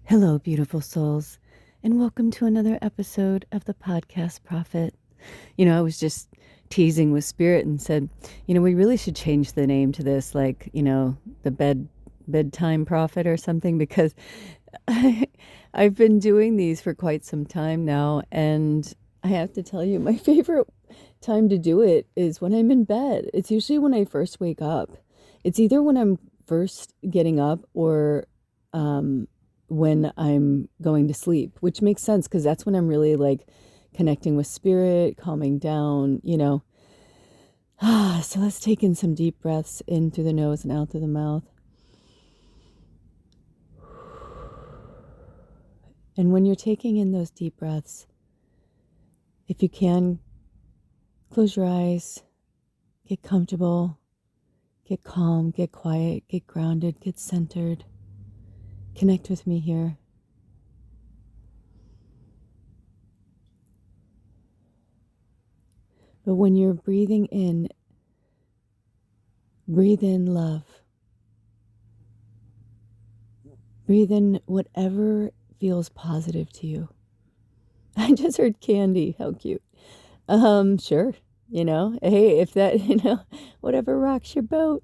Hello, beautiful souls, and welcome to another episode of the Podcast Prophet. I was just teasing with Spirit and said, we really should change the name to this, like, the bedtime prophet or something, because I've been doing these for quite some time now, and I have to tell you, my favorite time to do it is when I'm in bed. It's usually when I first wake up. It's either when I'm first getting up or when I'm going to sleep, which makes sense because that's when I'm really like connecting with spirit, calming down. So let's take in some deep breaths in through the nose and out through the mouth. And when you're taking in those deep breaths, if you can, close your eyes, get comfortable, get calm, get quiet, get grounded, get centered. Connect with me here. But when you're breathing in, breathe in love. Breathe in whatever feels positive to you. I just heard candy. How cute. Sure. Hey, if that, whatever rocks your boat.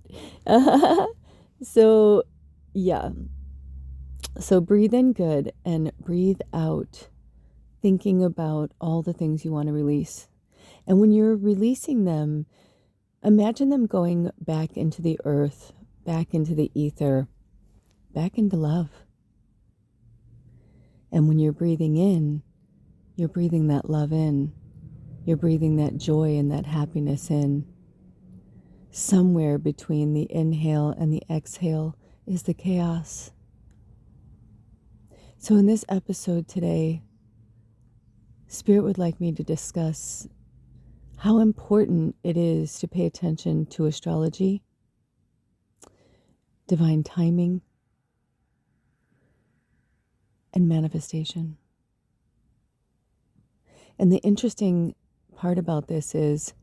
So, yeah. So breathe in good and breathe out, thinking about all the things you want to release. And when you're releasing them, imagine them going back into the earth, back into the ether, back into love. And when you're breathing in, you're breathing that love in. You're breathing that joy and that happiness in. Somewhere between the inhale and the exhale is the chaos. So in this episode today, Spirit would like me to discuss how important it is to pay attention to astrology, divine timing, and manifestation. And the interesting part about this is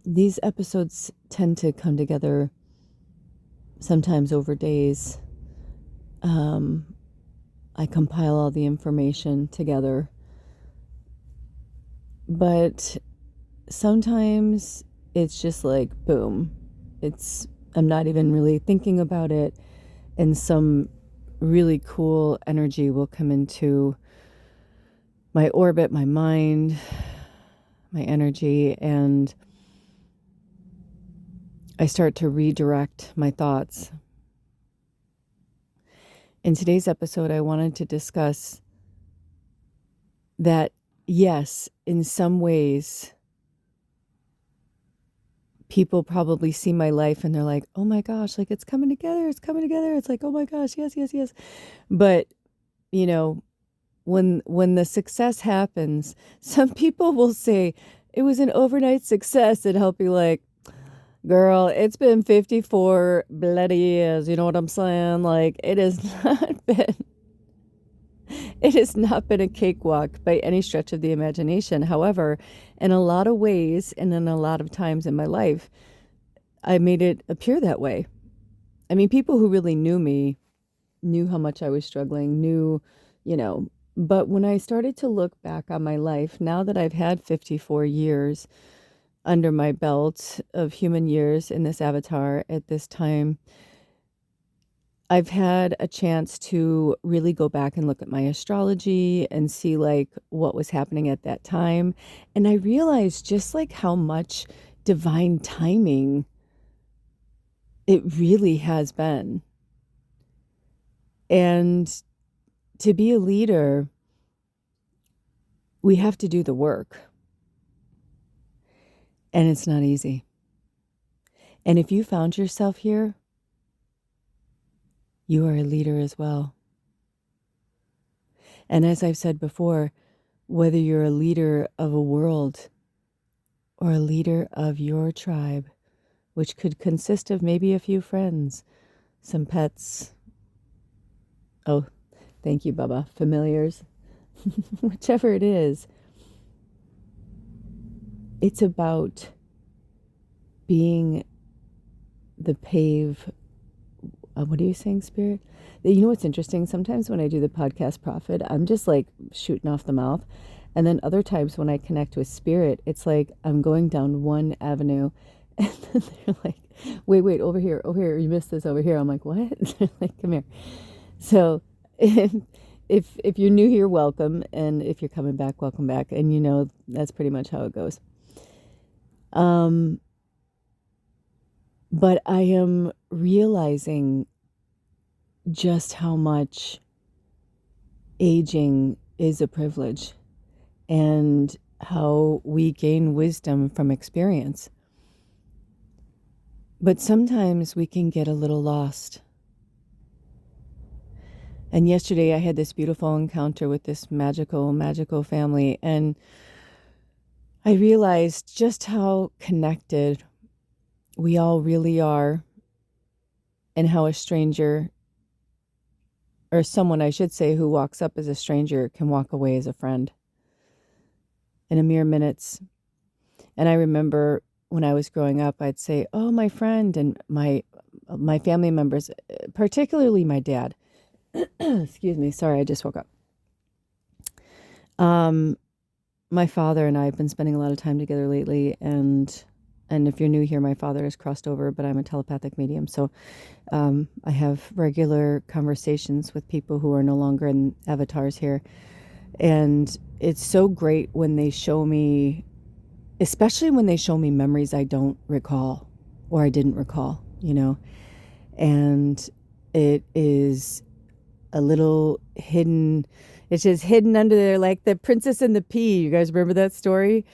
these episodes tend to come together sometimes over days. I compile all the information together. But sometimes it's just like, boom. I'm not even really thinking about it, and some really cool energy will come into my orbit, my mind, my energy, and I start to redirect my thoughts. In today's episode, I wanted to discuss that, yes, in some ways, people probably see my life and they're like, oh my gosh, like it's coming together. It's coming together. It's like, oh my gosh, yes, yes, yes. But, when the success happens, some people will say it was an overnight success and help you like, girl, it's been 54 bloody years. You know what I'm saying? Like it has not been a cakewalk by any stretch of the imagination. However, in a lot of ways and in a lot of times in my life, I made it appear that way. I mean, people who really knew me knew how much I was struggling, but when I started to look back on my life, now that I've had 54 years under my belt of human years in this avatar at this time, I've had a chance to really go back and look at my astrology and see like what was happening at that time. And I realized just like how much divine timing it really has been. And to be a leader, we have to do the work. And it's not easy. And if you found yourself here, you are a leader as well. And as I've said before, whether you're a leader of a world or a leader of your tribe, which could consist of maybe a few friends, some pets, oh, thank you, Bubba, familiars, whichever it is, it's about being the what are you saying, Spirit? You know what's interesting? Sometimes when I do the podcast Prophet, I'm just like shooting off the mouth. And then other times when I connect with Spirit, it's like I'm going down one avenue. And then they're like, wait, over here, you missed this over here. I'm like, what? They're like, come here. So if you're new here, welcome. And if you're coming back, welcome back. And you know, that's pretty much how it goes. But I am realizing just how much aging is a privilege and how we gain wisdom from experience. But sometimes we can get a little lost. And yesterday I had this beautiful encounter with this magical family, and I realized just how connected we all really are, and how a stranger, or someone I should say, who walks up as a stranger can walk away as a friend in a mere minutes. And I remember when I was growing up, I'd say, "Oh, my friend," and my family members, particularly my dad. Excuse me, sorry, I just woke up. My father and I have been spending a lot of time together lately, and if you're new here, my father has crossed over, but I'm a telepathic medium, so I have regular conversations with people who are no longer in avatars here, and it's so great when they show me, especially when they show me memories I don't recall or I didn't recall, you know, and it is a little hidden. It's just hidden under there, like the Princess and the Pea. You guys remember that story,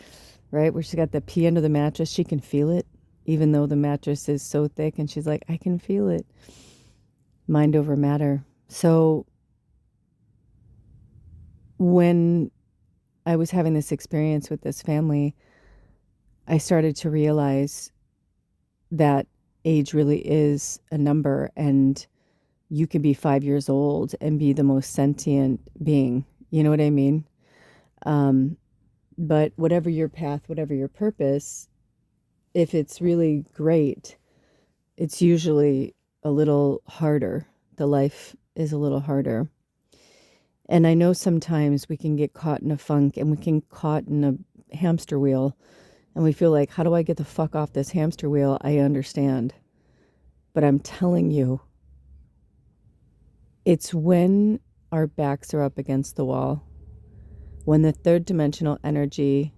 right? Where she got the pea under the mattress. She can feel it, even though the mattress is so thick. And she's like, I can feel it. Mind over matter. So when I was having this experience with this family, I started to realize that age really is a number, and you could be 5 years old and be the most sentient being. You know what I mean? But whatever your path, whatever your purpose, if it's really great, it's usually a little harder. The life is a little harder. And I know sometimes we can get caught in a funk, and we can caught in a hamster wheel, and we feel like, how do I get the fuck off this hamster wheel? I understand. But I'm telling you, it's when our backs are up against the wall, when the third dimensional energy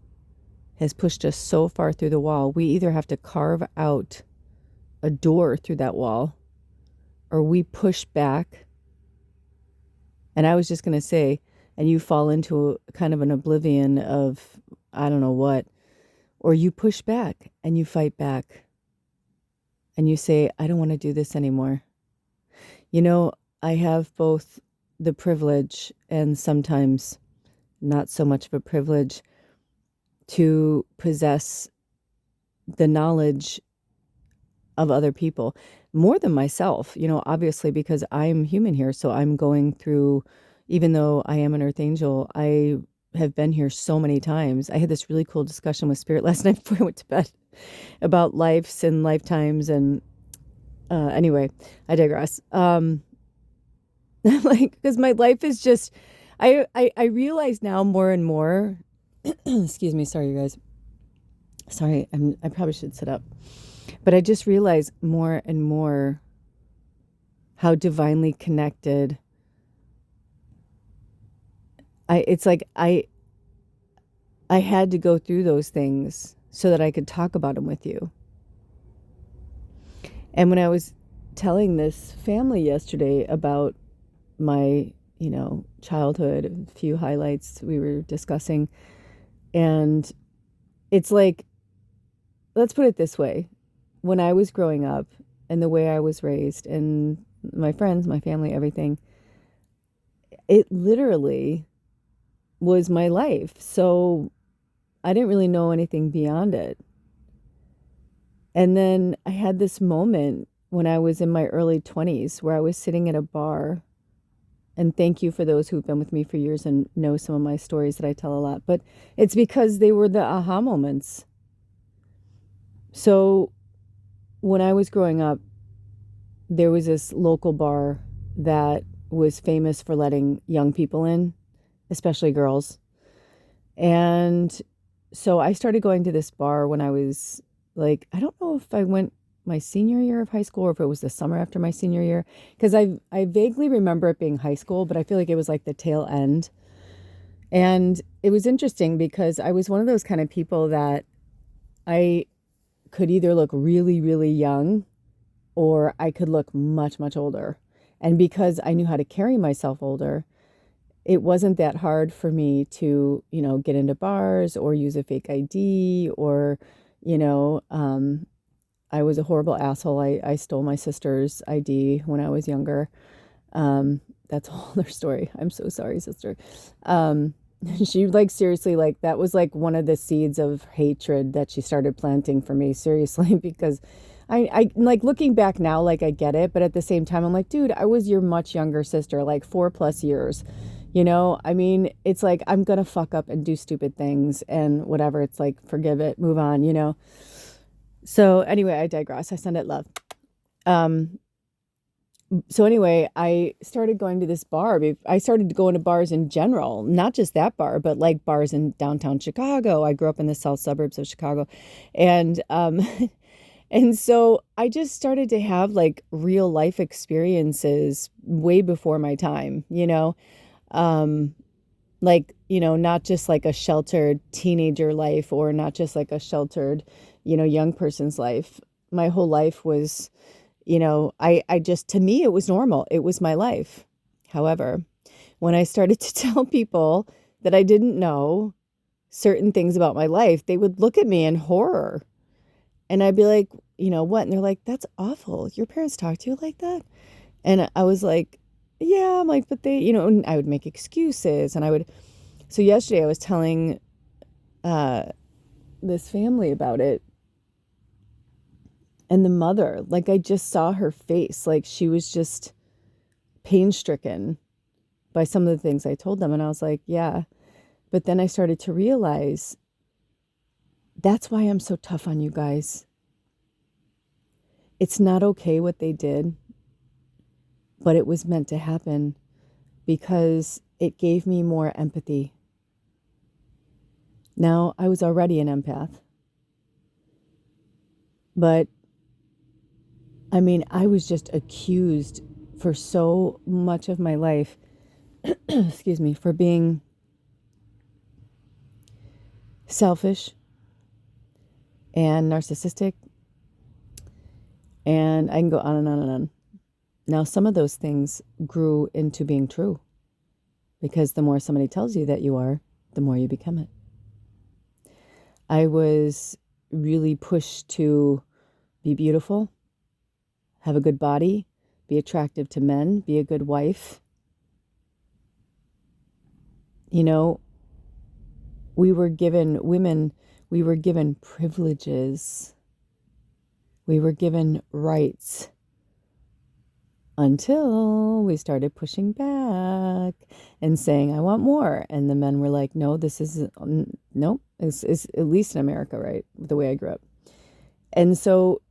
has pushed us so far through the wall, we either have to carve out a door through that wall, or we push back. And I was just going to say, and you fall into kind of an oblivion of, I don't know what, or you push back and you fight back and you say, I don't want to do this anymore. You know, I have both the privilege and sometimes not so much of a privilege to possess the knowledge of other people more than myself, you know, obviously, because I'm human here. So I'm going through, even though I am an earth angel, I have been here so many times. I had this really cool discussion with Spirit last night before I went to bed about lives and lifetimes. And anyway, I digress. Like, because my life is just, I realize now more and more, excuse me, sorry, you guys. Sorry, I probably should sit up. But I just realize more and more how divinely connected it's like I had to go through those things so that I could talk about them with you. And when I was telling this family yesterday about my, you know, childhood, a few highlights we were discussing, and it's like, let's put it this way. When I was growing up and the way I was raised and my friends, my family, everything, it literally was my life. So I didn't really know anything beyond it. And then I had this moment when I was in my early 20s where I was sitting at a bar, and thank you for those who've been with me for years and know some of my stories that I tell a lot, but it's because they were the aha moments. So when I was growing up, there was this local bar that was famous for letting young people in, especially girls. And so I started going to this bar when I was like, I don't know if I went my senior year of high school or if it was the summer after my senior year, because I vaguely remember it being high school, but I feel like it was like the tail end. And it was interesting because I was one of those kind of people that I could either look really, really young or I could look much, much older. And because I knew how to carry myself older, it wasn't that hard for me to, get into bars or use a fake ID or, you know, I was a horrible asshole. I stole my sister's ID when I was younger. That's a whole other story. I'm so sorry, sister. Um, she like seriously, like that was like one of the seeds of hatred that she started planting for me, seriously, because I like looking back now, like I get it, but at the same time, I'm like, dude, I was your much younger sister, like 4+ years. I mean, it's like I'm gonna fuck up and do stupid things and whatever. It's like, forgive it, move on. So anyway, I digress. I send it love. Um, so anyway, I started going to this bar. I started going to bars in general, not just that bar, but like bars in downtown Chicago. I grew up in the south suburbs of Chicago. And and so I just started to have like real life experiences way before my time. Um like, not just like a sheltered teenager life or not just like a sheltered, young person's life. My whole life was, I just, to me, it was normal. It was my life. However, when I started to tell people that I didn't know certain things about my life, they would look at me in horror. And I'd be like, what? And they're like, that's awful. Your parents talk to you like that? And I was like, yeah, I'm like, but they, and I would make excuses and so yesterday I was telling uh, this family about it. And the mother, like I just saw her face, like she was just pain stricken by some of the things I told them. And I was like, yeah. But then I started to realize that's why I'm so tough on you guys. It's not okay what they did, but it was meant to happen because it gave me more empathy. Now, I was already an empath, but I mean, I was just accused for so much of my life, excuse me, for being selfish and narcissistic. And I can go on and on and on. Now, some of those things grew into being true because the more somebody tells you that you are, the more you become it. I was really pushed to be beautiful, have a good body, be attractive to men, be a good wife. We were given privileges. We were given rights until we started pushing back and saying, I want more. And the men were like, no, this is, nope, it's at least in America, right? The way I grew up. And so,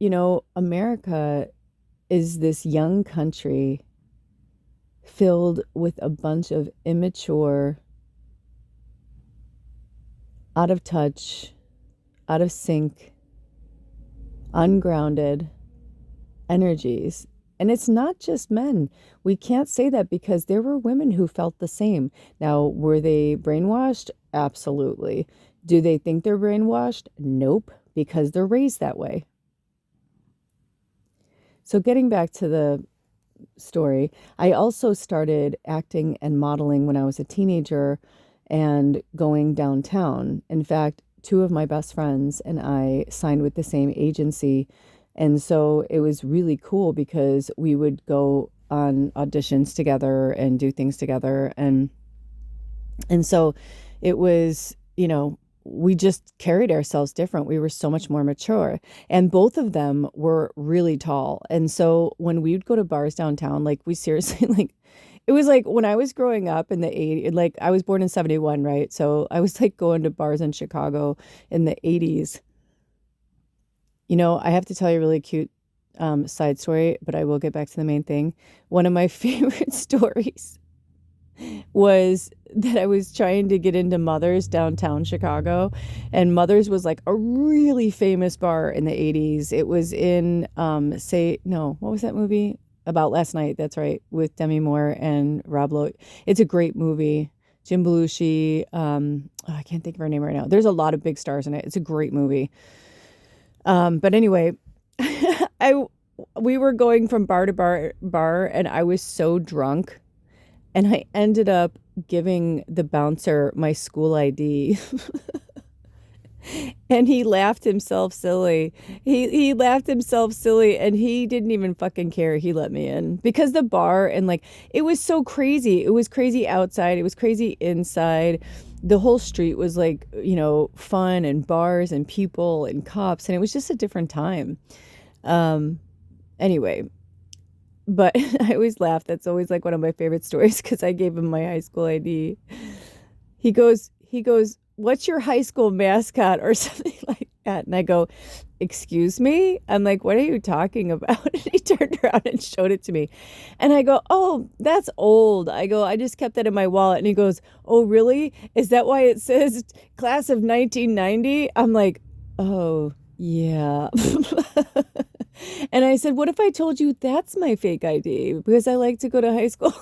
America is this young country filled with a bunch of immature, out of touch, out of sync, ungrounded energies. And it's not just men. We can't say that because there were women who felt the same. Now, were they brainwashed? Absolutely. Do they think they're brainwashed? Nope, because they're raised that way. So getting back to the story, I also started acting and modeling when I was a teenager and going downtown. In fact, two of my best friends and I signed with the same agency. And so it was really cool because we would go on auditions together and do things together. And so it was, we just carried ourselves different. We were so much more mature. And both of them were really tall. And so when we would go to bars downtown, like we seriously, like, it was like when I was growing up in the 80s, like I was born in 71, right? So I was like going to bars in Chicago in the 80s. I have to tell you a really cute side story, but I will get back to the main thing. One of my favorite stories was that I was trying to get into Mother's downtown Chicago, and Mother's was like a really famous bar in the 80s. It was in say no, what was that movie? About Last Night, that's right, with Demi Moore and Rob Lowe. It's a great movie. Jim Belushi, I can't think of her name right now. There's a lot of big stars in it. It's a great movie. But anyway, I we were going from bar to bar, and I was so drunk, and I ended up giving the bouncer my school ID. And he laughed himself silly. He laughed himself silly, and he didn't even fucking care. He let me in because the bar, and like it was so crazy. It was crazy outside. It was crazy inside. The whole street was like, fun and bars and people and cops, and it was just a different time. Um anyway, but I always laugh. That's always like one of my favorite stories because I gave him my high school ID. He goes, "What's your high school mascot?" or something like that. And I go, "Excuse me?" I'm like, "What are you talking about?" And he turned around and showed it to me. And I go, "Oh, that's old." I go, "I just kept that in my wallet." And he goes, "Oh, really? Is that why it says class of 1990?" I'm like, "Oh, yeah." And I said, "What if I told you that's my fake ID? Because I like to go to high school."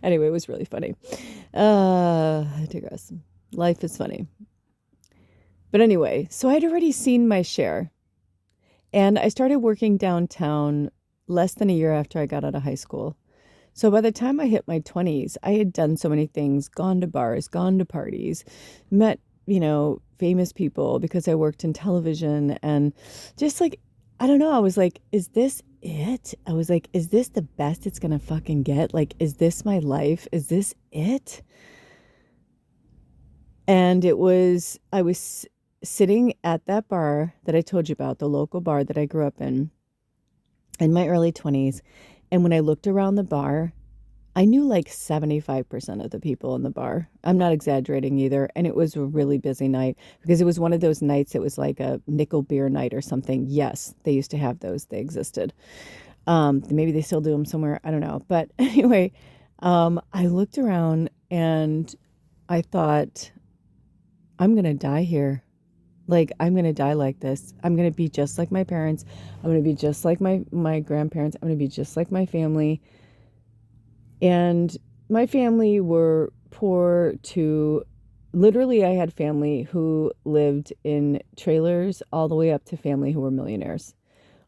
Anyway, it was really funny. I digress. Life is funny. But anyway, so I'd already seen my share. And I started working downtown less than a year after I got out of high school. So by the time I hit my 20s, I had done so many things, gone to bars, gone to parties, met, famous people because I worked in television, and just like, I don't know, I was like, is this it? I was like, is this the best it's gonna fucking get? Like, is this my life? Is this it? And I was sitting at that bar that I told you about, the local bar that I grew up in my early 20s. And when I looked around the bar, I knew like 75% of the people in the bar. I'm not exaggerating either. And it was a really busy night because it was one of those nights, it was like a nickel beer night or something. Yes, they used to have those. They existed. Maybe they still do them somewhere. I don't know. But anyway, I looked around and I thought, I'm going to die here. Like, I'm going to die like this. I'm going to be just like my parents. I'm going to be just like my grandparents. I'm going to be just like my family. And my family were poor to, literally, I had family who lived in trailers all the way up to family who were millionaires.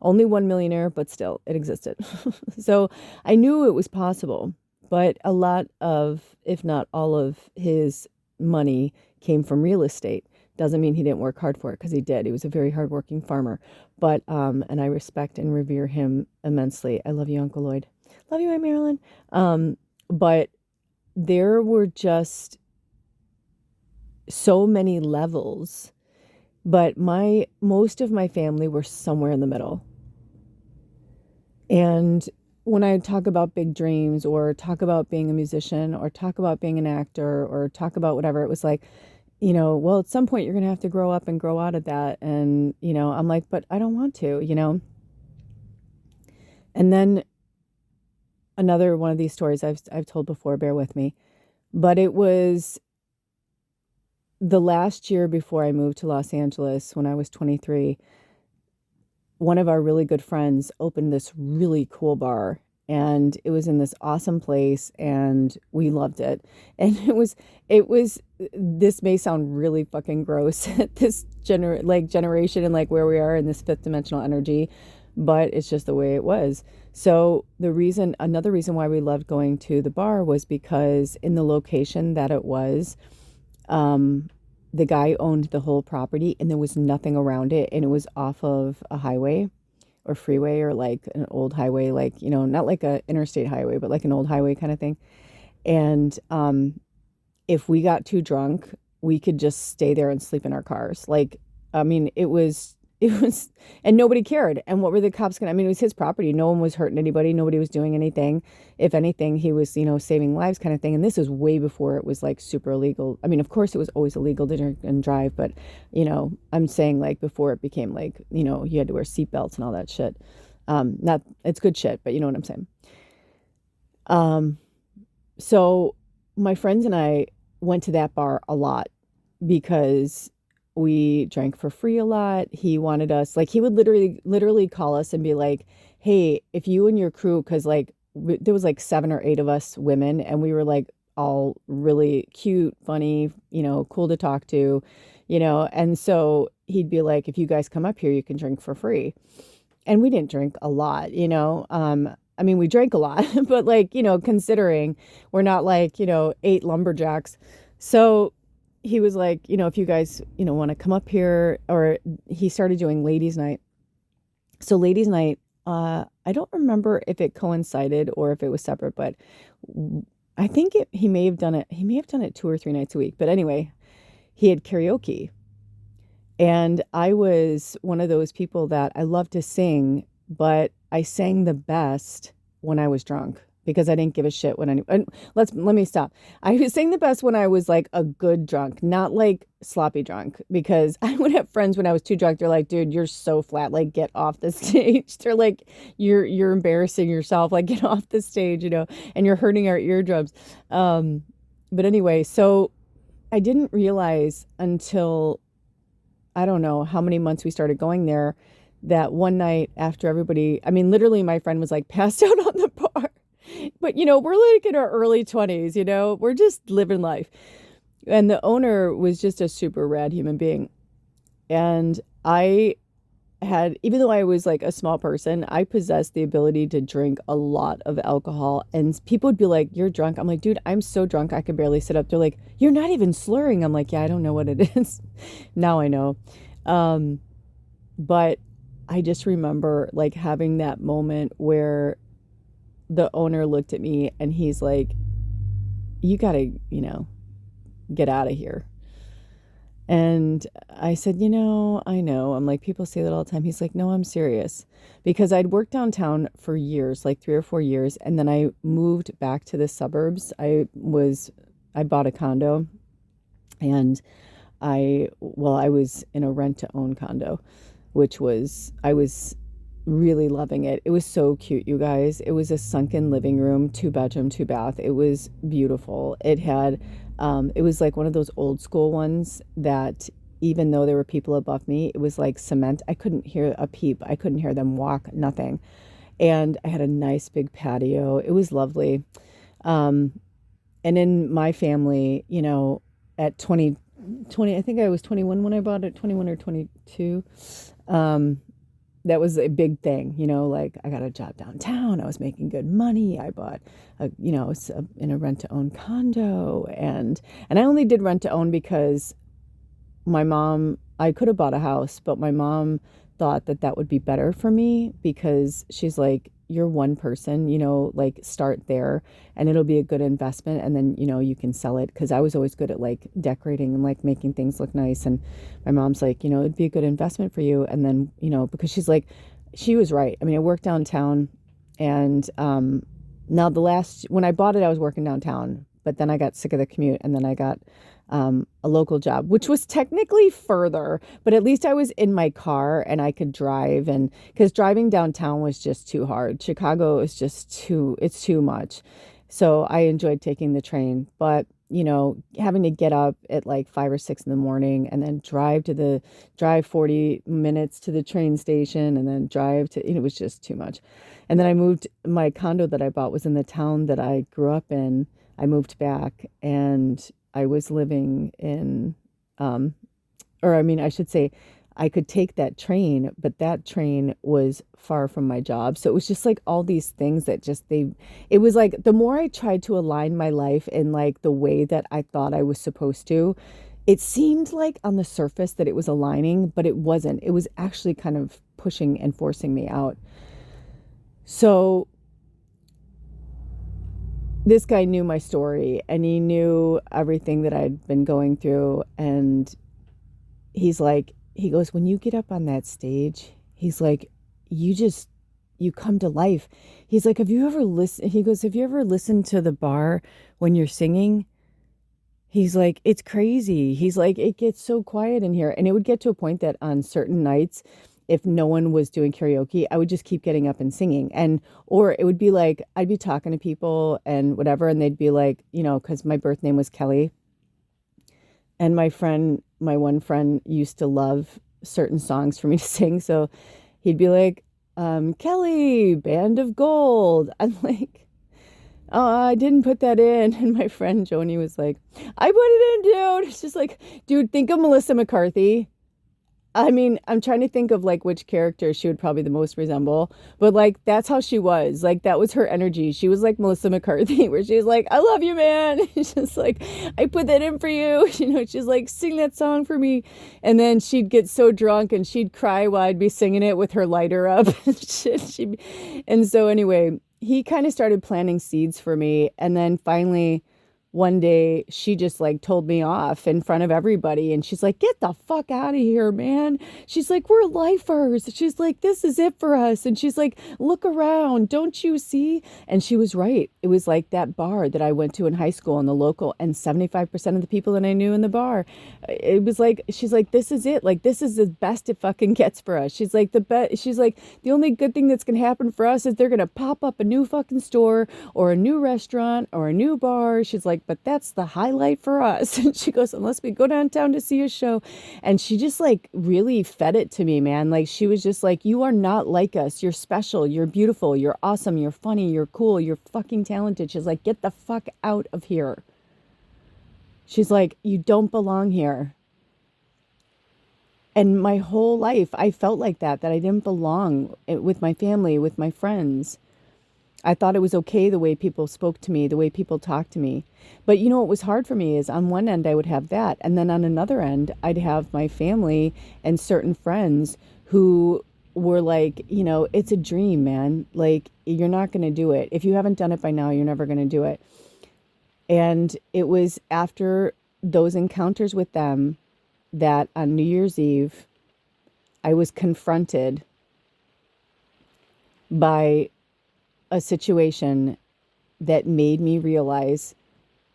Only one millionaire, but still, it existed. So I knew it was possible. But a lot of, if not all of his money came from real estate. Doesn't mean he didn't work hard for it, because he did. He was a very hardworking farmer. But, and I respect and revere him immensely. I love you, Uncle Lloyd. Love you, Aunt Marilyn. But there were just so many levels. But most of my family were somewhere in the middle. And when I talk about big dreams, or talk about being a musician, or talk about being an actor, or talk about whatever, it was like, well, at some point you're going to have to grow up and grow out of that. And, I'm like, but I don't want to, And then another one of these stories I've told before, bear with me, but it was the last year before I moved to Los Angeles when I was 23. One of our really good friends opened this really cool bar, and it was in this awesome place, and we loved it. And it was, this may sound really fucking gross at this generation, and like where we are in this fifth dimensional energy, but it's just the way it was. So another reason why we loved going to the bar was because in the location that it was, the guy owned the whole property, and there was nothing around it, and it was off of a highway or freeway, or like an old highway, like, not like a interstate highway, but like an old highway kind of thing. And if we got too drunk, we could just stay there and sleep in our cars. Like, I mean, it was, and nobody cared. And what were the cops going to, it was his property. No one was hurting anybody. Nobody was doing anything. If anything, he was, saving lives kind of thing. And this was way before it was like super illegal. Of course it was always illegal to drink and drive, but, I'm saying like before it became like, you had to wear seatbelts and all that shit. Not, it's good shit, but you know what I'm saying. Um, so my friends and I went to that bar a lot because we drank for free a lot. He wanted us, like, he would literally call us and be like, hey, if you and your crew, because like there was like 7 or 8 of us women, and we were like all really cute, funny, cool to talk to, and so he'd be like, if you guys come up here, you can drink for free. And we didn't drink a lot, I mean, we drank a lot, but like, considering we're not like, 8 lumberjacks. So he was like, if you guys, want to come up here, or he started doing ladies' night. So ladies' night, I don't remember if it coincided or if it was separate, but I think he may have done it. He may have done it 2 or 3 nights a week. But anyway, he had karaoke. And I was one of those people that I love to sing, but I sang the best when I was drunk because I didn't give a shit when and let me stop. I was saying the best when I was like a good drunk, not like sloppy drunk, because I would have friends when I was too drunk. They're like, dude, you're so flat. Like, get off the stage. They're like, you're embarrassing yourself. Like, get off the stage, and you're hurting our eardrums. But anyway, so I didn't realize until I don't know how many months we started going there, that one night after everybody, I mean, literally my friend was like passed out on the bar. But, we're like in our early 20s, we're just living life. And the owner was just a super rad human being. And I had, even though I was like a small person, I possessed the ability to drink a lot of alcohol. And people would be like, you're drunk. I'm like, dude, I'm so drunk I could barely sit up. They're like, you're not even slurring. I'm like, yeah, I don't know what it is. Now I know. But I just remember like having that moment where the owner looked at me and he's like, you gotta, get out of here. And I said, I know. I'm like, people say that all the time. He's like, no, I'm serious. Because I'd worked downtown for years, like 3 or 4 years. And then I moved back to the suburbs. I bought a condo, and I was in a rent to own condo, I was really loving it. It was so cute, you guys. It was a sunken living room, 2 bedroom, 2 bath. It was beautiful. It was like one of those old school ones that even though there were people above me, it was like cement. I couldn't hear a peep. I couldn't hear them walk, nothing. And I had a nice big patio. It was lovely. Um, and in my family, at 20, I think I was 21 when I bought it, 21 or 22. That was a big thing, like I got a job downtown. I was making good money. I bought in a rent to own condo, and I only did rent to own because my mom, I could have bought a house, but my mom thought that would be better for me because she's like, you're one person, like start there and it'll be a good investment. And then, you can sell it. Cause I was always good at like decorating and like making things look nice. And my mom's like, it'd be a good investment for you. And then, because she's like, she was right. I mean, I worked downtown, and now when I bought it, I was working downtown, but then I got sick of the commute, and then I got a local job, which was technically further, but at least I was in my car and I could drive. And because driving downtown was just too hard. Chicago is it's too much. So I enjoyed taking the train, but having to get up at like 5 or 6 in the morning and then drive 40 minutes to the train station and then drive to, it was just too much. And then my condo that I bought was in the town that I grew up in. I moved back, and I was living in, I should say, I could take that train, but that train was far from my job. So it was just like all these things that it was like the more I tried to align my life in like the way that I thought I was supposed to, it seemed like on the surface that it was aligning, but it wasn't. It was actually kind of pushing and forcing me out. So this guy knew my story, and he knew everything that I'd been going through. And he goes, when you get up on that stage, he's like, you come to life. He's like, have you ever listened to the bar when you're singing? He's like, it's crazy. He's like, it gets so quiet in here. And it would get to a point that on certain nights, if no one was doing karaoke, I would just keep getting up and singing. And, or it would be like, I'd be talking to people and whatever, and they'd be like, because my birth name was Kelly. And my one friend used to love certain songs for me to sing. So he'd be like, Kelly, Band of Gold. I'm like, oh, I didn't put that in. And my friend Joni was like, I put it in, dude. It's just like, dude, think of Melissa McCarthy. I mean, I'm trying to think of like which character she would probably the most resemble, but like that's how she was. Like that was her energy. She was like Melissa McCarthy, where she's like, "I love you, man." It's just like, "I put that in for you." She's like, "Sing that song for me," and then she'd get so drunk and she'd cry while I'd be singing it with her lighter up and shit. And so anyway, he kind of started planting seeds for me, and then finally one day she just like told me off in front of everybody, and she's like, get the fuck out of here, man. She's like, we're lifers. She's like, this is it for us. And she's like, look around, don't you see? And she was right. It was like that bar that I went to in high school in the local, and 75% of the people that I knew in the bar, it was like, she's like, this is it. Like, this is the best it fucking gets for us. She's like, she's like, the only good thing that's gonna happen for us is they're gonna pop up a new fucking store or a new restaurant or a new bar. She's like, but that's the highlight for us. And she goes, unless we go downtown to see a show. And she just like really fed it to me, man. Like she was just like, you are not like us. You're special. You're beautiful. You're awesome. You're funny. You're cool. You're fucking talented. She's like, get the fuck out of here. She's like, you don't belong here. And my whole life, I felt like that I didn't belong with my family, with my friends. I thought it was okay the way people spoke to me, the way people talked to me. But what was hard for me is on one end I would have that. And then on another end, I'd have my family and certain friends who were like, it's a dream, man. Like, you're not going to do it. If you haven't done it by now, you're never going to do it. And it was after those encounters with them that on New Year's Eve, I was confronted by a situation that made me realize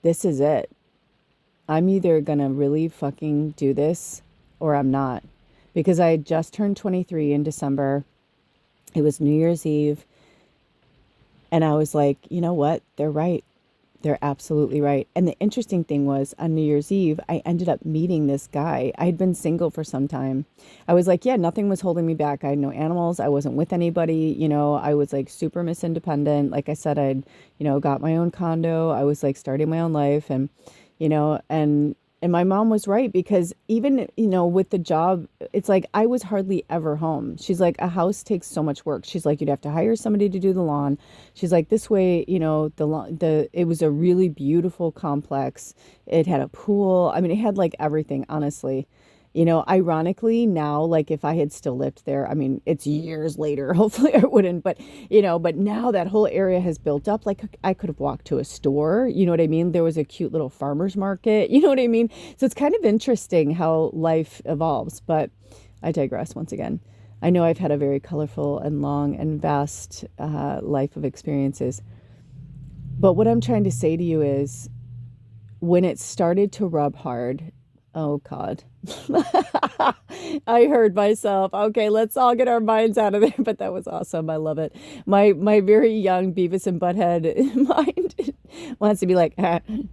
this is it. I'm either gonna really fucking do this or I'm not. Because I had just turned 23 in December. It was New Year's Eve. And I was like, you know what? They're right. They're absolutely right. And the interesting thing was on New Year's Eve, I ended up meeting this guy. I had been single for some time. I was like, yeah, nothing was holding me back. I had no animals. I wasn't with anybody. I was like super Miss Independent. Like I said, I'd, got my own condo. I was like starting my own life, and, and my mom was right, because even, with the job, it's like I was hardly ever home. She's like, a house takes so much work. She's like, you'd have to hire somebody to do the lawn. She's like, this way, it was a really beautiful complex. It had a pool. I mean, it had like everything, honestly. Ironically now, like if I had still lived there, I mean, it's years later, hopefully I wouldn't, but now that whole area has built up, like I could have walked to a store, you know what I mean? There was a cute little farmer's market, you know what I mean? So it's kind of interesting how life evolves, but I digress once again. I know I've had a very colorful and long and vast life of experiences, but what I'm trying to say to you is when it started to rub hard, oh God. I heard myself. Okay, let's all get our minds out of there. But that was awesome. I love it. My very young Beavis and Butthead mind wants to be like,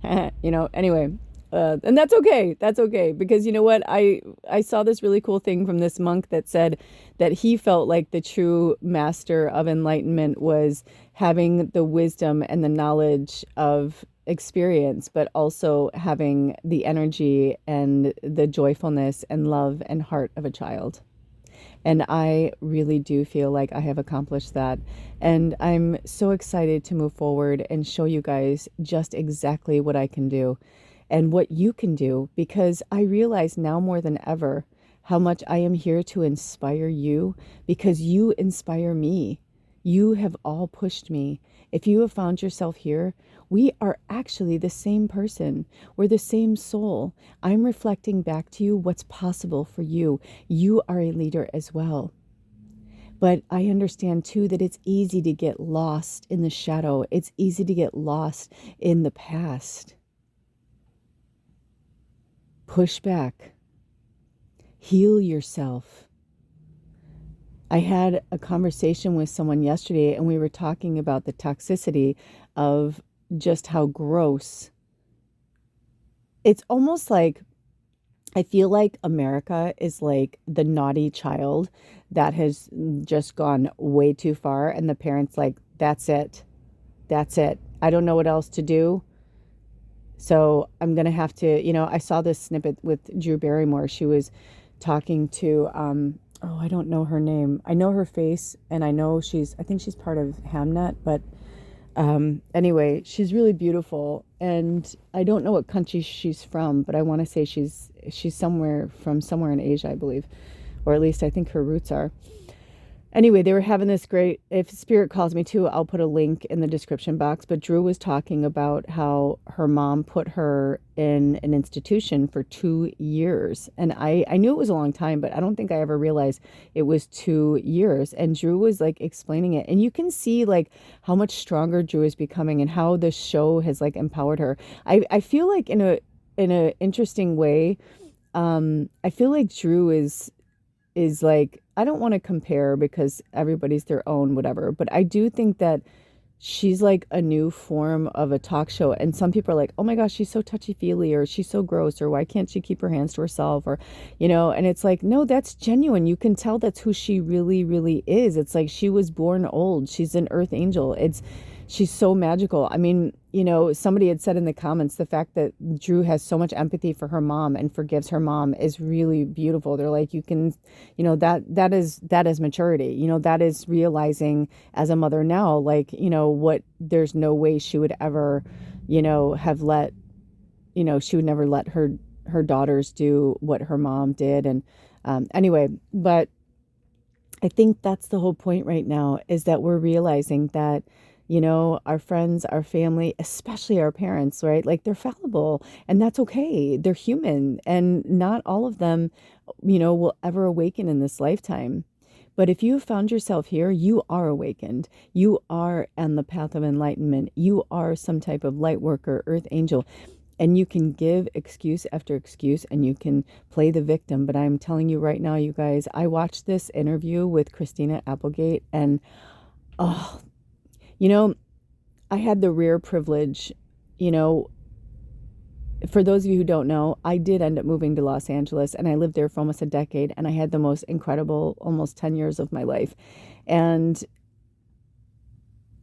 anyway. And that's okay. That's okay. Because you know what? I saw this really cool thing from this monk that said that he felt like the true master of enlightenment was having the wisdom and the knowledge of experience, but also having the energy and the joyfulness and love and heart of a child. And I really do feel like I have accomplished that. And I'm so excited to move forward and show you guys just exactly what I can do and what you can do, because I realize now more than ever how much I am here to inspire you, because you inspire me. You have all pushed me. If you have found yourself here, we are actually the same person. We're the same soul. I'm reflecting back to you what's possible for you. You are a leader as well. But I understand too that it's easy to get lost in the shadow. It's easy to get lost in the past. Push back. Heal yourself. I had a conversation with someone yesterday and we were talking about the toxicity of just how gross. It's almost like I feel like America is like the naughty child that has just gone way too far and the parents like that's it. That's it. I don't know what else to do. So I'm going to have to, I saw this snippet with Drew Barrymore. She was talking to, oh, I don't know her name. I know her face and I think she's part of Hamnet, but anyway, she's really beautiful. And I don't know what country she's from, but I want to say she's somewhere in Asia, I believe, or at least I think her roots are. Anyway, they were having this great, if Spirit calls me too, I'll put a link in the description box. But Drew was talking about how her mom put her in an institution for 2 years. And I knew it was a long time, but I don't think I ever realized it was 2 years. And Drew was like explaining it. And you can see like how much stronger Drew is becoming and how the show has like empowered her. I feel like in a interesting way, I feel like Drew is like, I don't want to compare because everybody's their own whatever, but I do think that she's like a new form of a talk show. And some people are like, oh my gosh, she's so touchy-feely, or she's so gross, or why can't she keep her hands to herself, or and it's like, no, that's genuine. You can tell that's who she really, really is. It's like she was born old. She's an earth angel. She's so magical. I mean, somebody had said in the comments, the fact that Drew has so much empathy for her mom and forgives her mom is really beautiful. They're like, you can, that is maturity. That is realizing as a mother now, like, what there's no way she would ever, have let, she would never let her daughters do what her mom did. And anyway, but I think that's the whole point right now, is that we're realizing that our friends, our family, especially our parents, right? Like they're fallible and that's okay. They're human and not all of them, will ever awaken in this lifetime. But if you found yourself here, you are awakened. You are on the path of enlightenment. You are some type of light worker, earth angel, and you can give excuse after excuse and you can play the victim. But I'm telling you right now, you guys, I watched this interview with Christina Applegate and, oh, I had the rare privilege, for those of you who don't know, I did end up moving to Los Angeles and I lived there for almost a decade and I had the most incredible, almost 10 years of my life. And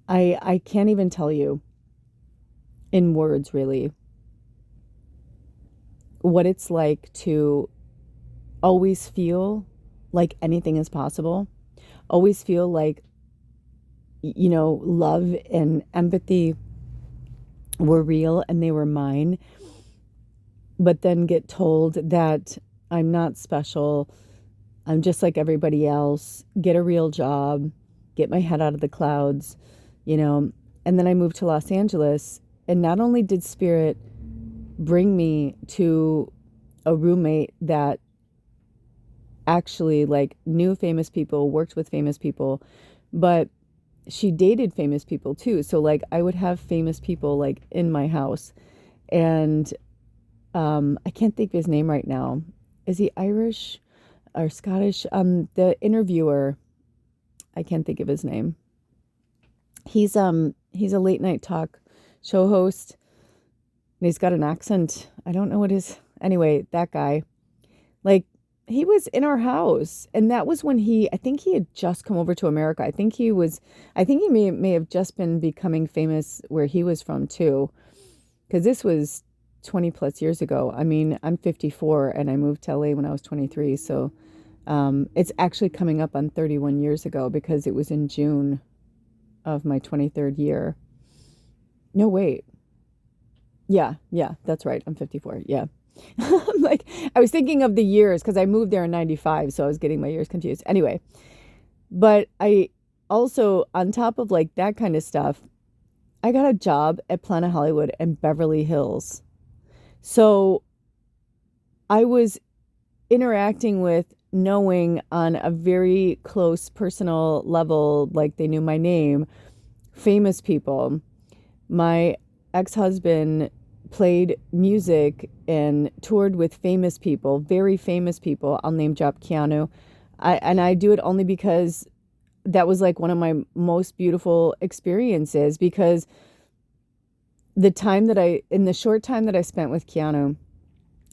I can't even tell you in words, really, what it's like to always feel like anything is possible, always feel like love and empathy were real and they were mine, but then get told that I'm not special. I'm just like everybody else. Get a real job, get my head out of the clouds, And then I moved to Los Angeles, and not only did Spirit bring me to a roommate that actually like knew famous people, worked with famous people, but she dated famous people too. So like I would have famous people like in my house, and I can't think of his name right now. Is he Irish or Scottish? The interviewer, I can't think of his name. He's a late night talk show host, and he's got an accent. I don't know what his. Anyway, that guy, like, he was in our house, and that was when I think he had just come over to America. I think he may have just been becoming famous where he was from too, because this was 20 plus years ago. I mean, I'm 54 and I moved to LA when I was 23. So, it's actually coming up on 31 years ago because it was in June of my 23rd year. No, wait. Yeah, that's right. I'm 54. Yeah. Like I was thinking of the years because I moved there in 95, so I was getting my years confused. Anyway, but I also, on top of like that kind of stuff, I got a job at Planet Hollywood in Beverly Hills. So I was interacting with, knowing on a very close personal level, like they knew my name, famous people. My ex-husband played music and toured with famous people, very famous people. I'll name drop Keanu. I do it only because that was like one of my most beautiful experiences, because in the short time that I spent with Keanu,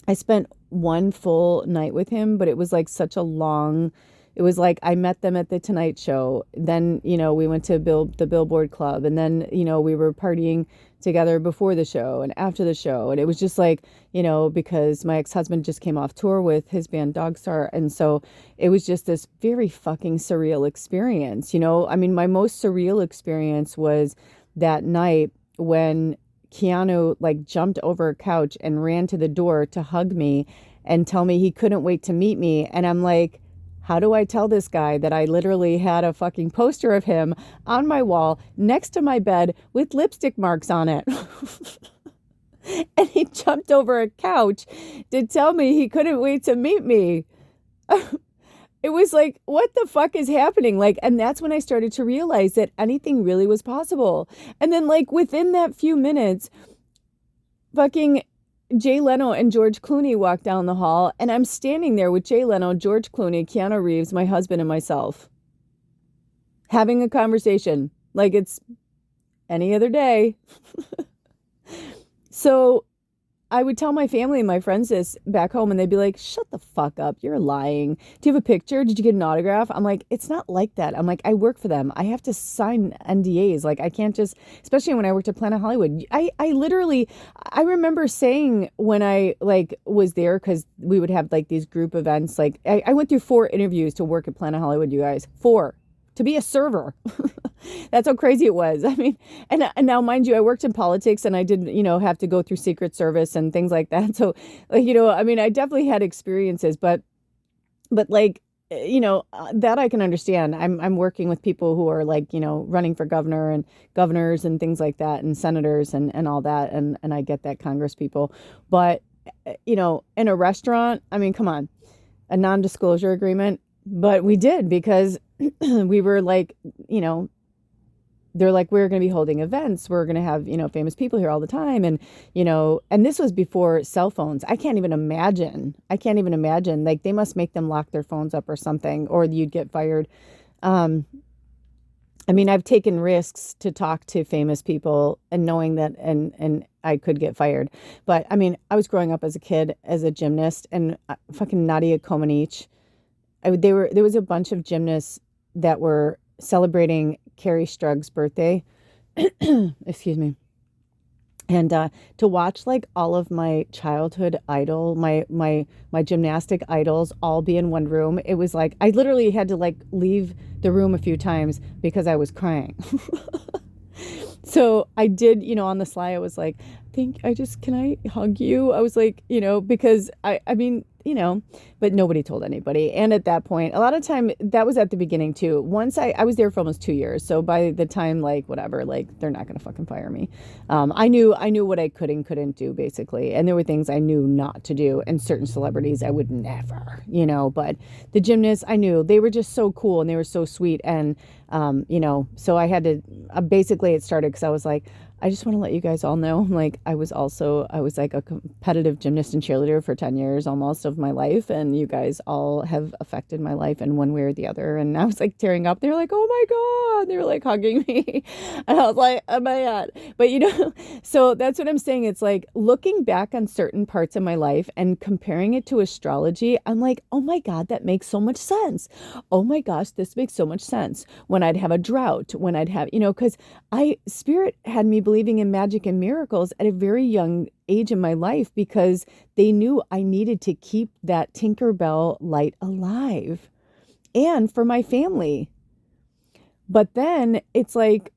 I spent one full night with him, but it was like such a long, it was like I met them at the Tonight Show. Then, we went to the Billboard Club, and then, we were partying together before the show and after the show. And it was just like, because my ex-husband just came off tour with his band Dogstar. And so it was just this very fucking surreal experience. I mean, my most surreal experience was that night when Keanu like jumped over a couch and ran to the door to hug me and tell me he couldn't wait to meet me. And I'm like, how do I tell this guy that I literally had a fucking poster of him on my wall next to my bed with lipstick marks on it? And he jumped over a couch to tell me he couldn't wait to meet me. It was like, what the fuck is happening? Like, and that's when I started to realize that anything really was possible. And then like within that few minutes, fucking Jay Leno and George Clooney walked down the hall, and I'm standing there with Jay Leno, George Clooney, Keanu Reeves, my husband, and myself, having a conversation like it's any other day. So I would tell my family and my friends this back home, and they'd be like, shut the fuck up. You're lying. Do you have a picture? Did you get an autograph? I'm like, it's not like that. I'm like, I work for them. I have to sign NDAs. Like, I can't just, especially when I worked at Planet Hollywood. I literally, I remember saying when I like was there, because we would have like these group events. Like, I went through 4 interviews to work at Planet Hollywood, you guys. 4. To be a server. That's how crazy it was. I mean, and now, mind you, I worked in politics, and I didn't, have to go through Secret Service and things like that. So, like, I mean, I definitely had experiences, but like, that I can understand. I'm working with people who are like, running for governor and governors and things like that, and senators and all that. And I get that, Congress people. But, in a restaurant, I mean, come on, a non-disclosure agreement. But we did, because we were like, they're like, we're going to be holding events. We're going to have, famous people here all the time. And, and this was before cell phones. I can't even imagine. Like, they must make them lock their phones up or something, or you'd get fired. I mean, I've taken risks to talk to famous people and knowing that, and I could get fired. But I mean, I was growing up as a kid, as a gymnast, and fucking Nadia Comaneci. There was a bunch of gymnasts that were celebrating Carrie Strug's birthday. Excuse me. And to watch like all of my childhood idol, my gymnastic idols all be in one room, it was like I literally had to like leave the room a few times because I was crying. So I did, on the sly, I was like, can I hug you? I was like, because I mean, but nobody told anybody. And at that point, a lot of time, that was at the beginning too. Once I was there for almost 2 years. So by the time, like, whatever, like, they're not going to fucking fire me. I knew what I could and couldn't do, basically. And there were things I knew not to do. And certain celebrities I would never, but the gymnasts, I knew they were just so cool and they were so sweet. And, so I had to, basically it started because I was like, I just want to let you guys all know, like, I was like a competitive gymnast and cheerleader for 10 years almost of my life. And you guys all have affected my life in one way or the other. And I was like tearing up. They were like, oh my God. They were like hugging me. And I was like, oh my God. But, so that's what I'm saying. It's like looking back on certain parts of my life and comparing it to astrology. I'm like, oh my God, that makes so much sense. Oh my gosh, this makes so much sense. When I'd have a drought, when I'd have, because Spirit had me believing in magic and miracles at a very young age in my life, because they knew I needed to keep that Tinkerbell light alive and for my family. But then it's like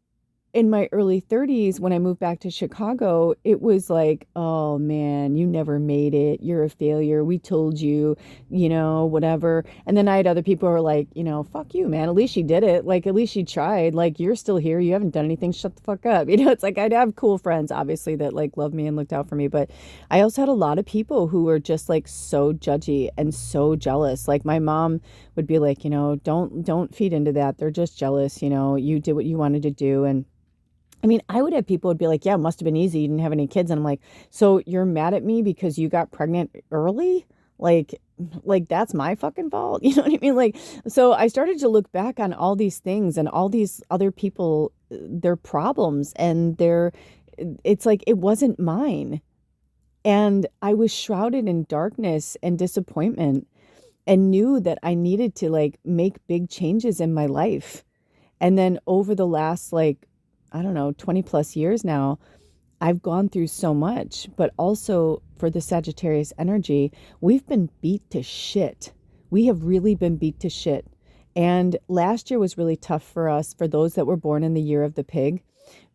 in my early 30s, when I moved back to Chicago, it was like, oh man, you never made it. You're a failure. We told you, whatever. And then I had other people who were like, fuck you, man. At least she did it. Like, at least she tried. Like, you're still here. You haven't done anything. Shut the fuck up. It's like I'd have cool friends, obviously, that like loved me and looked out for me. But I also had a lot of people who were just like so judgy and so jealous. Like my mom would be like, don't feed into that. They're just jealous. You did what you wanted to do. And I mean, I would have people would be like, yeah, it must have been easy. You didn't have any kids. And I'm like, so you're mad at me because you got pregnant early? Like, like that's my fucking fault. You know what I mean? Like, so I started to look back on all these things and all these other people, their problems and it's like, it wasn't mine. And I was shrouded in darkness and disappointment and knew that I needed to like make big changes in my life. And then over the last, like, I don't know, 20 plus years now, I've gone through so much, but also for the Sagittarius energy, we've been beat to shit. We have really been beat to shit. And last year was really tough for us, for those that were born in the year of the pig,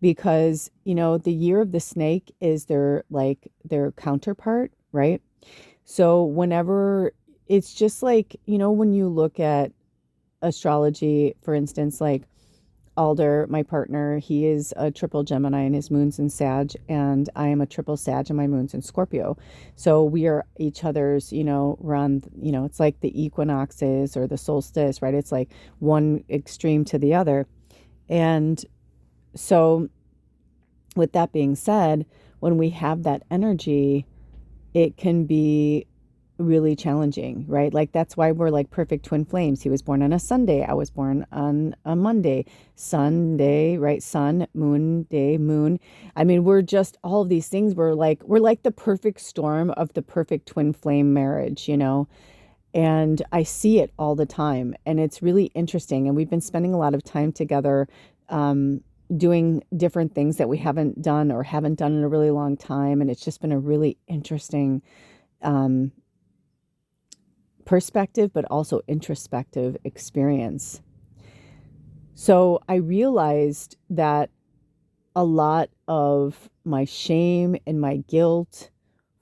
because, you know, the year of the snake is their counterpart, right? So whenever it's just like, you know, when you look at astrology, for instance, like Alder, my partner, he is a triple Gemini and his moon's in Sag, and I am a triple Sag and my moon's in Scorpio. So we are each other's, you know, run, you know, it's like the equinoxes or the solstice, right? It's like one extreme to the other. And so, with that being said, when we have that energy, it can be really challenging, right? Like that's why we're like perfect twin flames. He was born on a Sunday. I was born on a Monday. Sunday, right? Sun, moon, day, moon. I mean, we're just all of these things. We're like the perfect storm of the perfect twin flame marriage, you know? And I see it all the time. And it's really interesting. And we've been spending a lot of time together, doing different things that we haven't done or haven't done in a really long time. And it's just been a really interesting um, perspective, but also introspective experience. So I realized that a lot of my shame and my guilt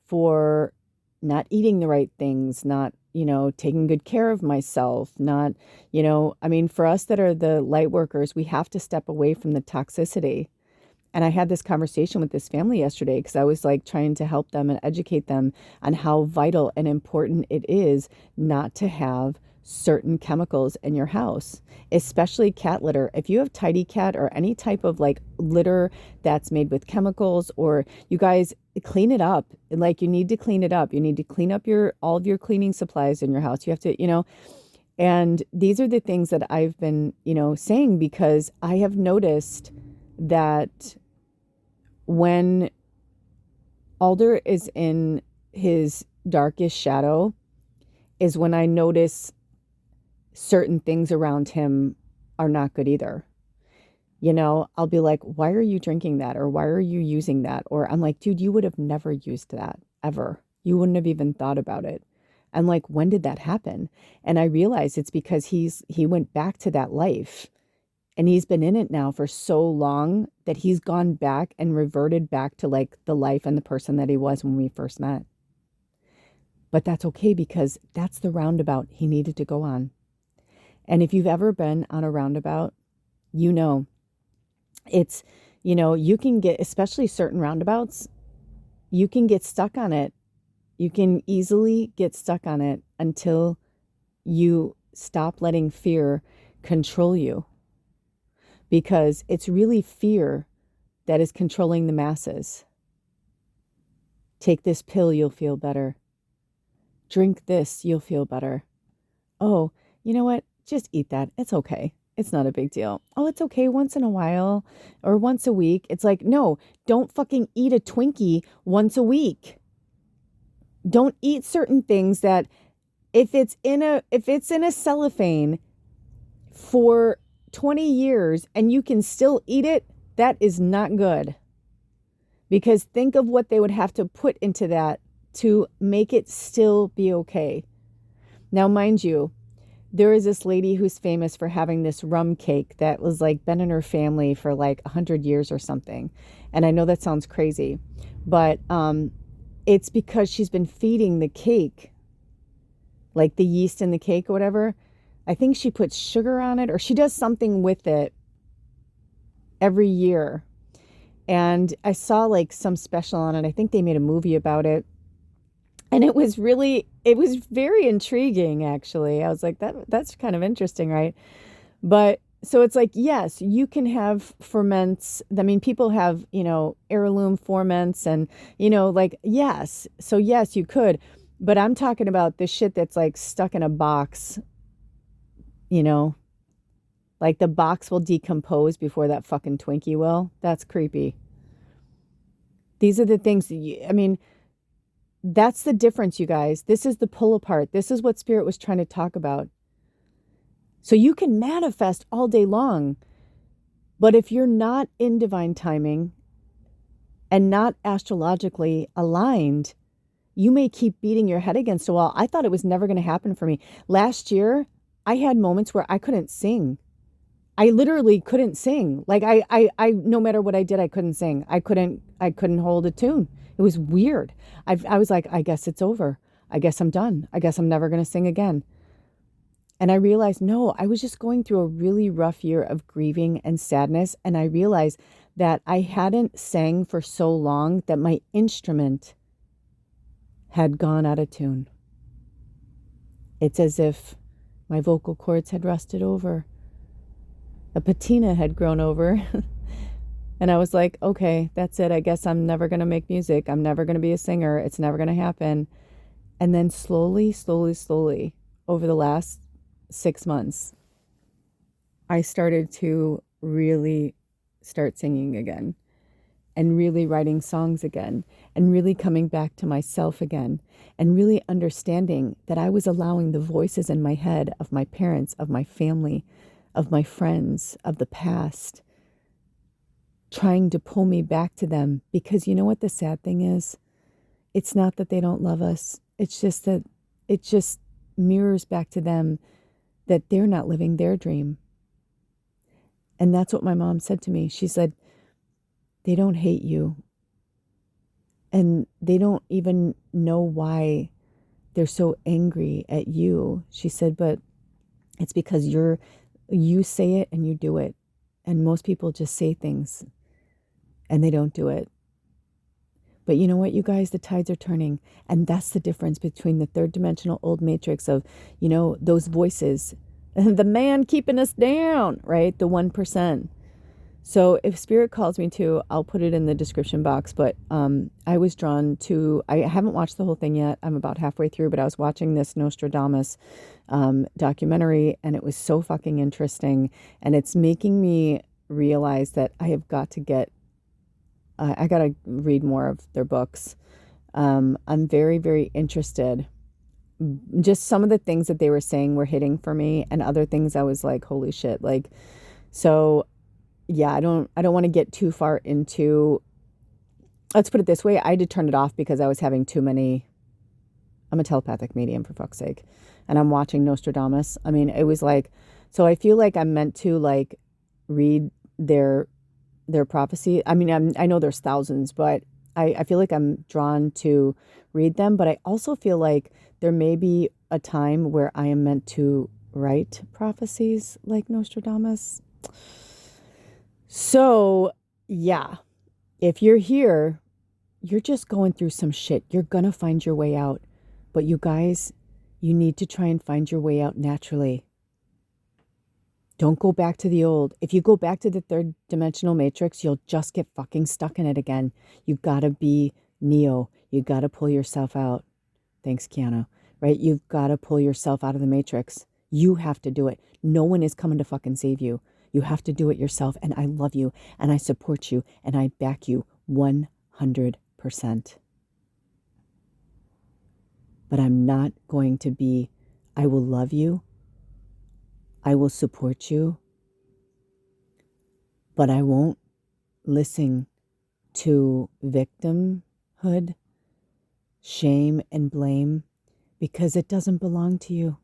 for not eating the right things, not, you know, taking good care of myself, not, you know, I mean, for us that are the light workers, we have to step away from the toxicity. And I had this conversation with this family yesterday because I was like trying to help them and educate them on how vital and important it is not to have certain chemicals in your house, especially cat litter. If you have tidy cat or any type of like litter that's made with chemicals, or you guys clean it up. Like you need to clean it up. You need to clean up all of your cleaning supplies in your house. You have to, you know, and these are the things that I've been, you know, saying because I have noticed that when Alder is in his darkest shadow is when I notice certain things around him are not good either. You know, I'll be like, why are you drinking that? Or why are you using that? Or I'm like, dude, you would have never used that ever. You wouldn't have even thought about it. I'm like, when did that happen? And I realize it's because he went back to that life. And he's been in it now for so long that he's gone back and reverted back to like the life and the person that he was when we first met. But that's okay because that's the roundabout he needed to go on. And if you've ever been on a roundabout, you know, it's, you know, you can get, especially certain roundabouts, you can get stuck on it. You can easily get stuck on it until you stop letting fear control you. Because it's really fear that is controlling the masses. Take this pill, you'll feel better. Drink this, you'll feel better. Oh, you know what? Just eat that. It's okay. It's not a big deal. Oh, it's okay once in a while or once a week. It's like, no, don't fucking eat a Twinkie once a week. Don't eat certain things that if it's in a cellophane for 20 years and you can still eat it, that is not good. Because think of what they would have to put into that to make it still be okay. Now, mind you, there is this lady who's famous for having this rum cake that was like been in her family for like 100 years or something. And I know that sounds crazy, but it's because she's been feeding the cake, like the yeast in the cake or whatever. I think she puts sugar on it or she does something with it every year. And I saw like some special on it. I think they made a movie about it. And it was very intriguing, actually. I was like, that's kind of interesting, right? But so it's like, yes, you can have ferments. I mean, people have, you know, heirloom ferments and, you know, like, yes. So yes, you could. But I'm talking about the shit that's like stuck in a box, you know, like the box will decompose before that fucking Twinkie will. That's creepy. These are the things that I mean, that's the difference, you guys. This is the pull apart. This is what Spirit was trying to talk about. So you can manifest all day long, but if you're not in divine timing and not astrologically aligned, you may keep beating your head against a wall. I thought it was never going to happen for me. Last year, I had moments where I couldn't sing. I literally couldn't sing. Like no matter what I did, I couldn't sing. I couldn't hold a tune. It was weird. I was like, I guess it's over. I guess I'm done. I guess I'm never going to sing again. And I realized, no, I was just going through a really rough year of grieving and sadness. And I realized that I hadn't sang for so long that my instrument had gone out of tune. It's as if my vocal cords had rusted over. A patina had grown over. And I was like, okay, that's it. I guess I'm never going to make music. I'm never going to be a singer. It's never going to happen. And then slowly, over the last 6 months, I started to really start singing again and really writing songs again and really coming back to myself again and really understanding that I was allowing the voices in my head of my parents, of my family, of my friends, of the past, trying to pull me back to them. Because you know what the sad thing is? It's not that they don't love us. It's just that it just mirrors back to them that they're not living their dream. And that's what my mom said to me. She said, they don't hate you. And they don't even know why they're so angry at you. She said, but it's because you say it and you do it. And most people just say things and they don't do it. But you know what, you guys, the tides are turning. And that's the difference between the third dimensional old matrix of, those voices, the man keeping us down, right? The 1%. So if Spirit calls me to, I'll put it in the description box. But I was drawn to, I haven't watched the whole thing yet. I'm about halfway through, but I was watching this Nostradamus documentary, and it was so fucking interesting. And it's making me realize that I have got to I got to read more of their books. I'm very, very interested. Just some of the things that they were saying were hitting for me, and other things I was like, holy shit. So yeah, I don't want to get too far into, let's put it this way. I had to turn it off because I was having too many, I'm a telepathic medium, for fuck's sake. And I'm watching Nostradamus. I mean, it was like, so I feel like I'm meant to read their prophecy. I mean, I know there's thousands, but I feel like I'm drawn to read them. But I also feel like there may be a time where I am meant to write prophecies like Nostradamus. So, yeah, if you're here, you're just going through some shit. You're going to find your way out. But you guys, you need to try and find your way out naturally. Don't go back to the old. If you go back to the third dimensional matrix, you'll just get fucking stuck in it again. You got to be Neo. You got to pull yourself out. Thanks, Keanu. Right? You've got to pull yourself out of the matrix. You have to do it. No one is coming to fucking save you. You have to do it yourself. And I love you. And I support you. And I back you 100%. But I'm not going to be, I will love you. I will support you. But I won't listen to victimhood, shame, and blame, because it doesn't belong to you.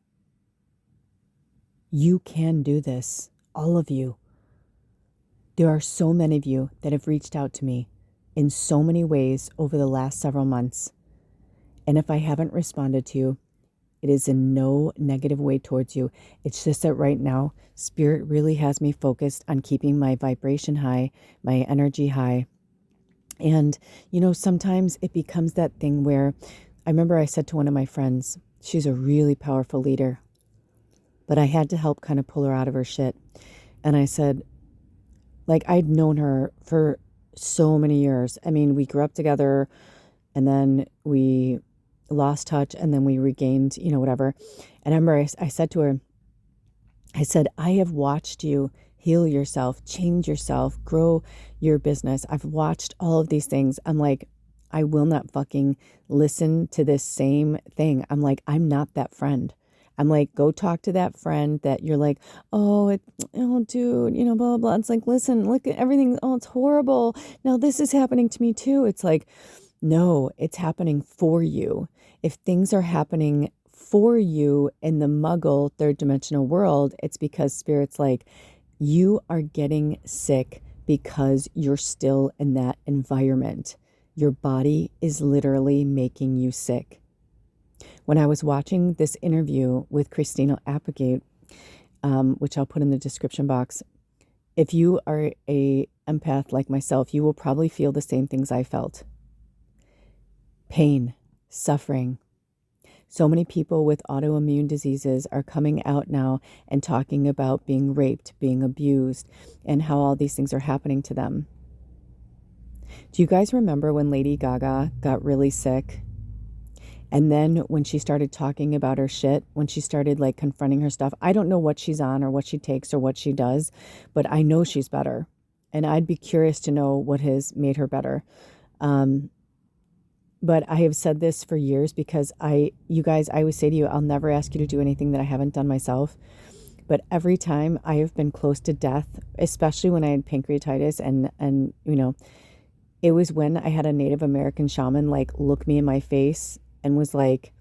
You can do this, all of you. There are so many of you that have reached out to me in so many ways over the last several months. And if I haven't responded to you, it is in no negative way towards you. It's just that right now, Spirit really has me focused on keeping my vibration high, my energy high. And, sometimes it becomes that thing where, I remember I said to one of my friends, she's a really powerful leader, but I had to help kind of pull her out of her shit. And I said, I'd known her for so many years. I mean, we grew up together, and then we lost touch, and then we regained, whatever. And I remember I said to her, I said, I have watched you heal yourself, change yourself, grow your business. I've watched all of these things. I'm like, I will not fucking listen to this same thing. I'm like, I'm not that friend. I'm like, go talk to that friend that you're like, oh, dude, blah, blah, blah. It's like, listen, look at everything. Oh, it's horrible. Now this is happening to me too. It's like, no, it's happening for you. If things are happening for you in the muggle third dimensional world, it's because spirit's like, you are getting sick because you're still in that environment. Your body is literally making you sick. When I was watching this interview with Christina Applegate, which I'll put in the description box, if you are a empath like myself, you will probably feel the same things I felt. Pain, suffering. So many people with autoimmune diseases are coming out now and talking about being raped, being abused, and how all these things are happening to them. Do you guys remember when Lady Gaga got really sick? And then when she started talking about her shit, when she started like confronting her stuff, I don't know what she's on or what she takes or what she does, but I know she's better. And I'd be curious to know what has made her better. But I have said this for years because you guys, I always say to you, I'll never ask you to do anything that I haven't done myself. But every time I have been close to death, especially when I had pancreatitis and it was when I had a Native American shaman like look me in my face and was like,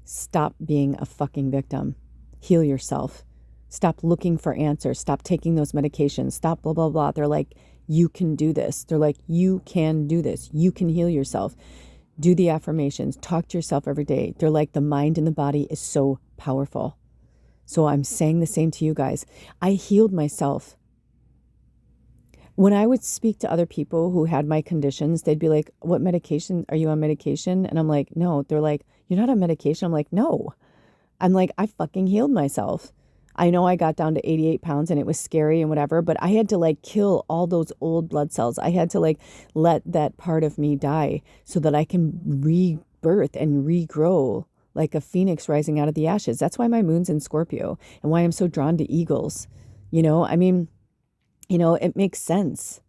stop being a fucking victim. Heal yourself. Stop looking for answers. Stop taking those medications. Stop blah, blah, blah. They're like, you can do this. They're like, you can do this. You can heal yourself. Do the affirmations. Talk to yourself every day. They're like, the mind and the body is so powerful. So I'm saying the same to you guys. I healed myself. When I would speak to other people who had my conditions, they'd be like, what medication? Are you on medication? And I'm like, no. They're like, you're not on medication? I'm like, no. I'm like, I fucking healed myself. I know I got down to 88 pounds and it was scary and whatever, but I had to like kill all those old blood cells. I had to like let that part of me die so that I can rebirth and regrow like a phoenix rising out of the ashes. That's why my moon's in Scorpio and why I'm so drawn to eagles. It makes sense.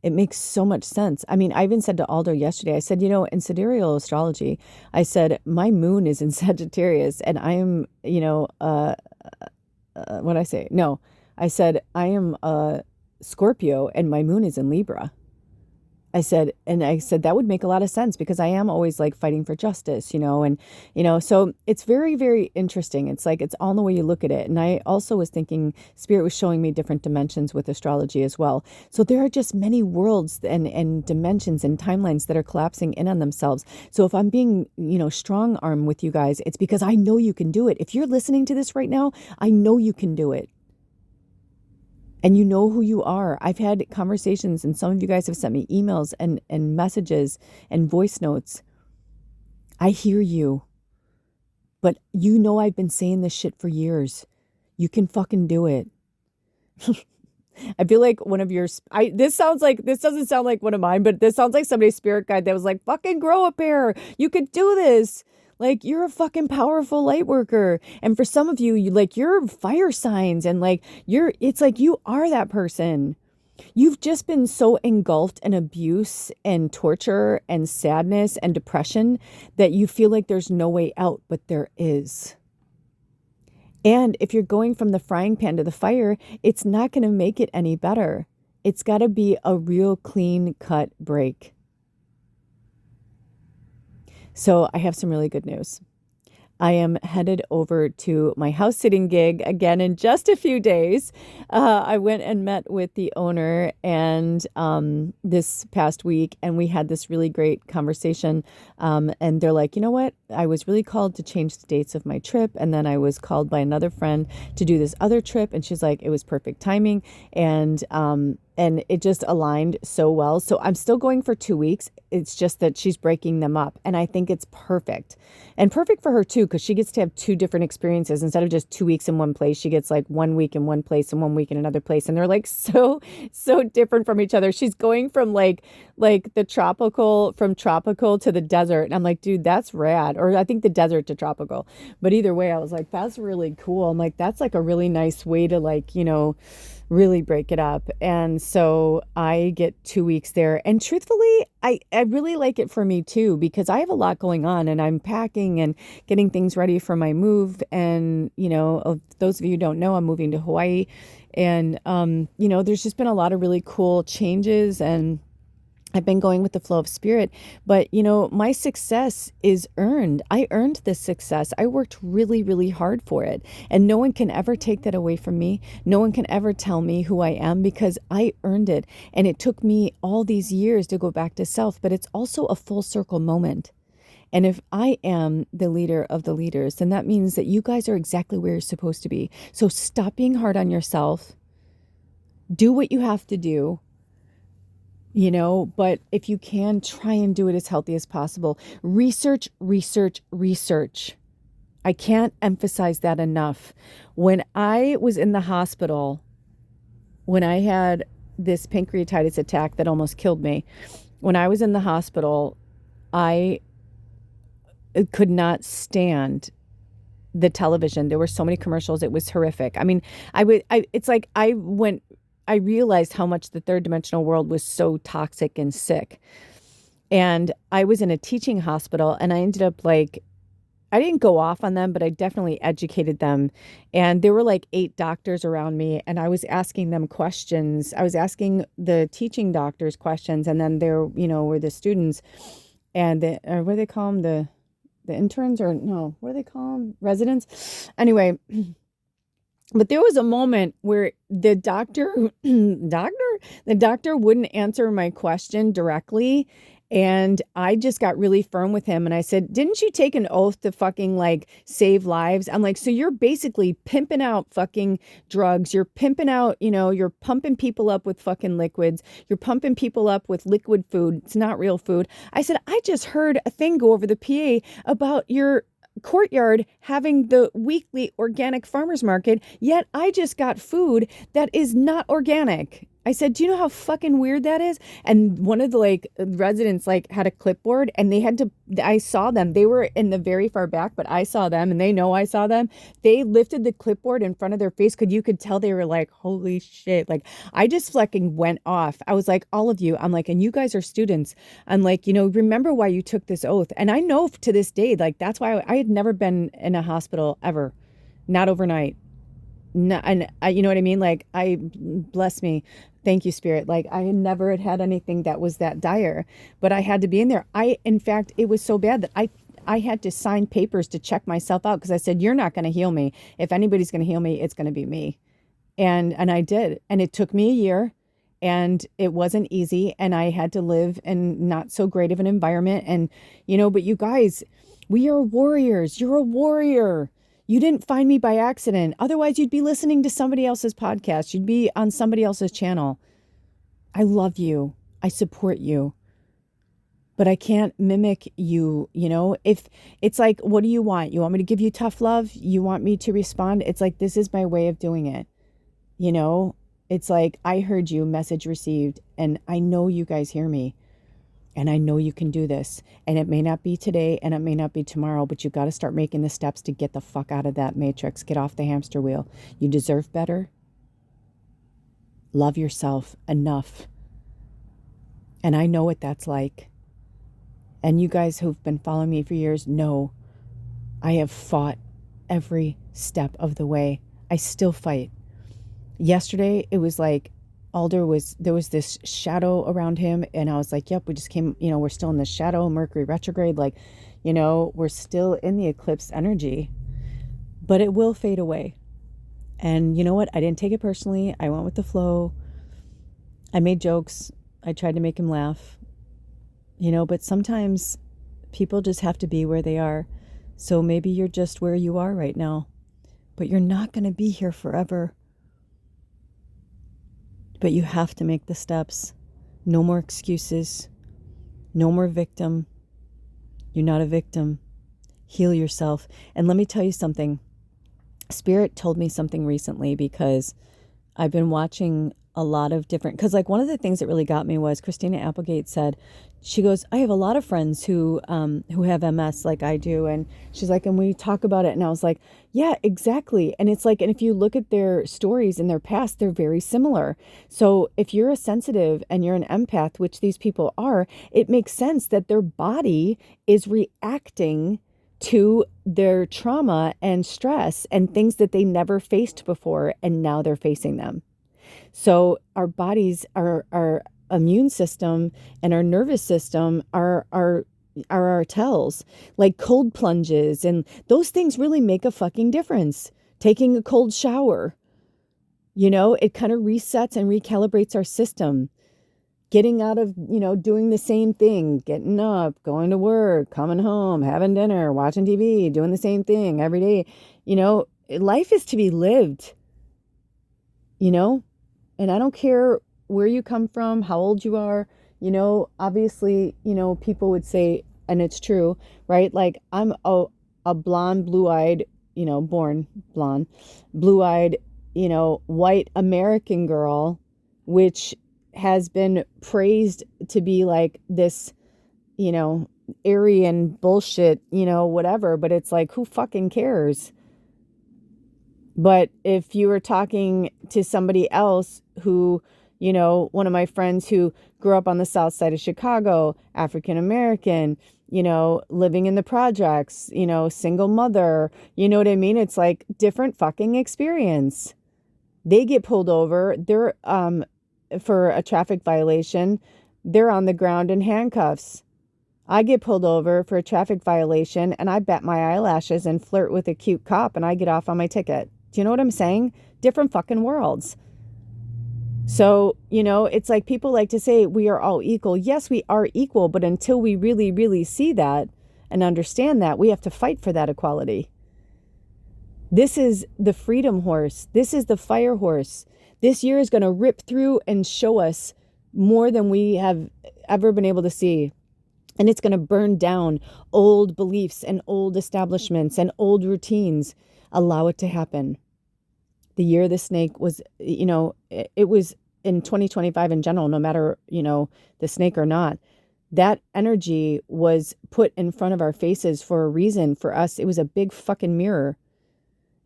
It makes so much sense. I mean, I even said to Aldo yesterday, I said, in sidereal astrology, I said, my moon is in Sagittarius and I am, what I say? No, I said, I am a Scorpio and my moon is in Libra. I said that would make a lot of sense because I am always like fighting for justice, so it's very, very interesting. It's like, it's all in the way you look at it. And I also was thinking spirit was showing me different dimensions with astrology as well. So there are just many worlds and dimensions and timelines that are collapsing in on themselves. So if I'm being, strong arm with you guys, it's because I know you can do it. If you're listening to this right now, I know you can do it. And you know who you are. I've had conversations and some of you guys have sent me emails and messages and voice notes. I hear you. But I've been saying this shit for years. You can fucking do it. I feel like one of your, this doesn't sound like one of mine, but this sounds like somebody's spirit guide that was like, fucking grow a pair. You could do this. Like, you're a fucking powerful light worker. And for some of you, you're fire signs and it's like you are that person. You've just been so engulfed in abuse and torture and sadness and depression that you feel like there's no way out, but there is. And if you're going from the frying pan to the fire, it's not going to make it any better. It's got to be a real clean cut break. So I have some really good news. I am headed over to my house sitting gig again in just a few days. I went and met with the owner and this past week, and we had this really great conversation. And they're like, you know what? I was really called to change the dates of my trip. And then I was called by another friend to do this other trip. And she's like, it was perfect timing. And and it just aligned so well. So I'm still going for 2 weeks. It's just that she's breaking them up. And I think it's perfect. And perfect for her too, because she gets to have two different experiences. Instead of just 2 weeks in one place, she gets like 1 week in one place and 1 week in another place. And they're like so different from each other. She's going from like the tropical to the desert. And I'm like, dude, that's rad. Or I think the desert to tropical. But either way, I was like, that's really cool. I'm like, that's like a really nice way to like, really break it up. And so I get 2 weeks there. And truthfully, I really like it for me too, because I have a lot going on and I'm packing and getting things ready for my move. And, those of you who don't know, I'm moving to Hawaii. And, there's just been a lot of really cool changes, and I've been going with the flow of spirit, but my success is earned. I earned this success. I worked really, really hard for it. And no one can ever take that away from me. No one can ever tell me who I am, because I earned it. And it took me all these years to go back to self, but it's also a full circle moment. And if I am the leader of the leaders, then that means that you guys are exactly where you're supposed to be. So stop being hard on yourself. Do what you have to do. But if you can, try and do it as healthy as possible. Research, research, research. I can't emphasize that enough. When I was in the hospital, when I had this pancreatitis attack that almost killed me, when I was in the hospital, I could not stand the television. There were so many commercials. It was horrific. I mean, I realized how much the third dimensional world was so toxic and sick. And I was in a teaching hospital, and I ended up I didn't go off on them, but I definitely educated them. And there were like 8 doctors around me, and I was asking them questions. I was asking the teaching doctors questions, and then there, were the students, and what do they call them? The interns, or no, what do they call them? Residents. Anyway, but there was a moment where the doctor wouldn't answer my question directly. And I just got really firm with him. And I said, didn't you take an oath to fucking save lives? I'm like, so you're basically pimping out fucking drugs. You're pimping out, you're pumping people up with fucking liquids. You're pumping people up with liquid food. It's not real food. I said, I just heard a thing go over the PA about your courtyard having the weekly organic farmers market, yet I just got food that is not organic. I said, do you know how fucking weird that is? And one of the residents had a clipboard, and I saw them. They were in the very far back, but I saw them, and they know I saw them. They lifted the clipboard in front of their face, you could tell they were like, holy shit. I just fucking went off. I was like, all of you, I'm like, and you guys are students. I'm like, remember why you took this oath. And I know to this day, that's why I had never been in a hospital ever, not overnight. No, and you know what I mean? I bless me. Thank you, Spirit. I never had anything that was that dire, but I had to be in there. In fact, it was so bad that I had to sign papers to check myself out, because I said, you're not going to heal me. If anybody's going to heal me, it's going to be me. And I did. And it took me a year, and it wasn't easy. And I had to live in not so great of an environment. And, but you guys, we are warriors. You're a warrior. You didn't find me by accident. Otherwise, you'd be listening to somebody else's podcast. You'd be on somebody else's channel. I love you. I support you. But I can't mimic you, If it's what do you want? You want me to give you tough love? You want me to respond? It's this is my way of doing it. It's I heard you, message received, and I know you guys hear me. And I know you can do this. And it may not be today, and it may not be tomorrow, but you got to start making the steps to get the fuck out of that matrix. Get off the hamster wheel. You deserve better. Love yourself enough. And I know what that's like. And you guys who've been following me for years know I have fought every step of the way. I still fight. Yesterday, it was there was this shadow around him, and I was like, yep, we just came, we're still in the shadow, Mercury retrograde, we're still in the eclipse energy, but it will fade away. And you know what? I didn't take it personally. I went with the flow. I made jokes. I tried to make him laugh, but sometimes people just have to be where they are. So maybe you're just where you are right now, but you're not going to be here forever. But you have to make the steps. No more excuses. No more victim. You're not a victim. Heal yourself. And let me tell you something. Spirit told me something recently, because I've been watching a lot of different, because like one of the things that really got me was Christina Applegate said, she goes, I have a lot of friends who have MS like I do. And she's like, and we talk about it. And I was like, yeah, exactly. And it's like, and if you look at their stories in their past, they're very similar. So if you're a sensitive and you're an empath, which these people are, it makes sense that their body is reacting to their trauma and stress and things that they never faced before, and now they're facing them. So our bodies, our immune system and our nervous system are our tells. Like cold plunges and those things really make a fucking difference. Taking a cold shower, it kind of resets and recalibrates our system. Getting out of, doing the same thing, getting up, going to work, coming home, having dinner, watching TV, doing the same thing every day. Life is to be lived, and I don't care where you come from, how old you are, obviously, people would say, and it's true, right? Like I'm a blonde, blue-eyed, born blonde, blue-eyed, white American girl, which has been praised to be like this, Aryan bullshit, whatever. But it's like, who fucking cares? But if you were talking to somebody else who, one of my friends who grew up on the south side of Chicago, African American, living in the projects, single mother, you know what I mean? It's like different fucking experience. They get pulled over. They're, for a traffic violation, they're on the ground in handcuffs. I get pulled over for a traffic violation and I bat my eyelashes and flirt with a cute cop and I get off on my ticket. Do you know what I'm saying? Different fucking worlds. So, it's like people like to say we are all equal. Yes, we are equal, but until we really, really see that and understand that, we have to fight for that equality. This is the freedom horse. This is the fire horse. This year is going to rip through and show us more than we have ever been able to see. And it's going to burn down old beliefs and old establishments and old routines. Allow it to happen. The year of the snake was, it was in 2025 in general, no matter, the snake or not. That energy was put in front of our faces for a reason. For us, it was a big fucking mirror.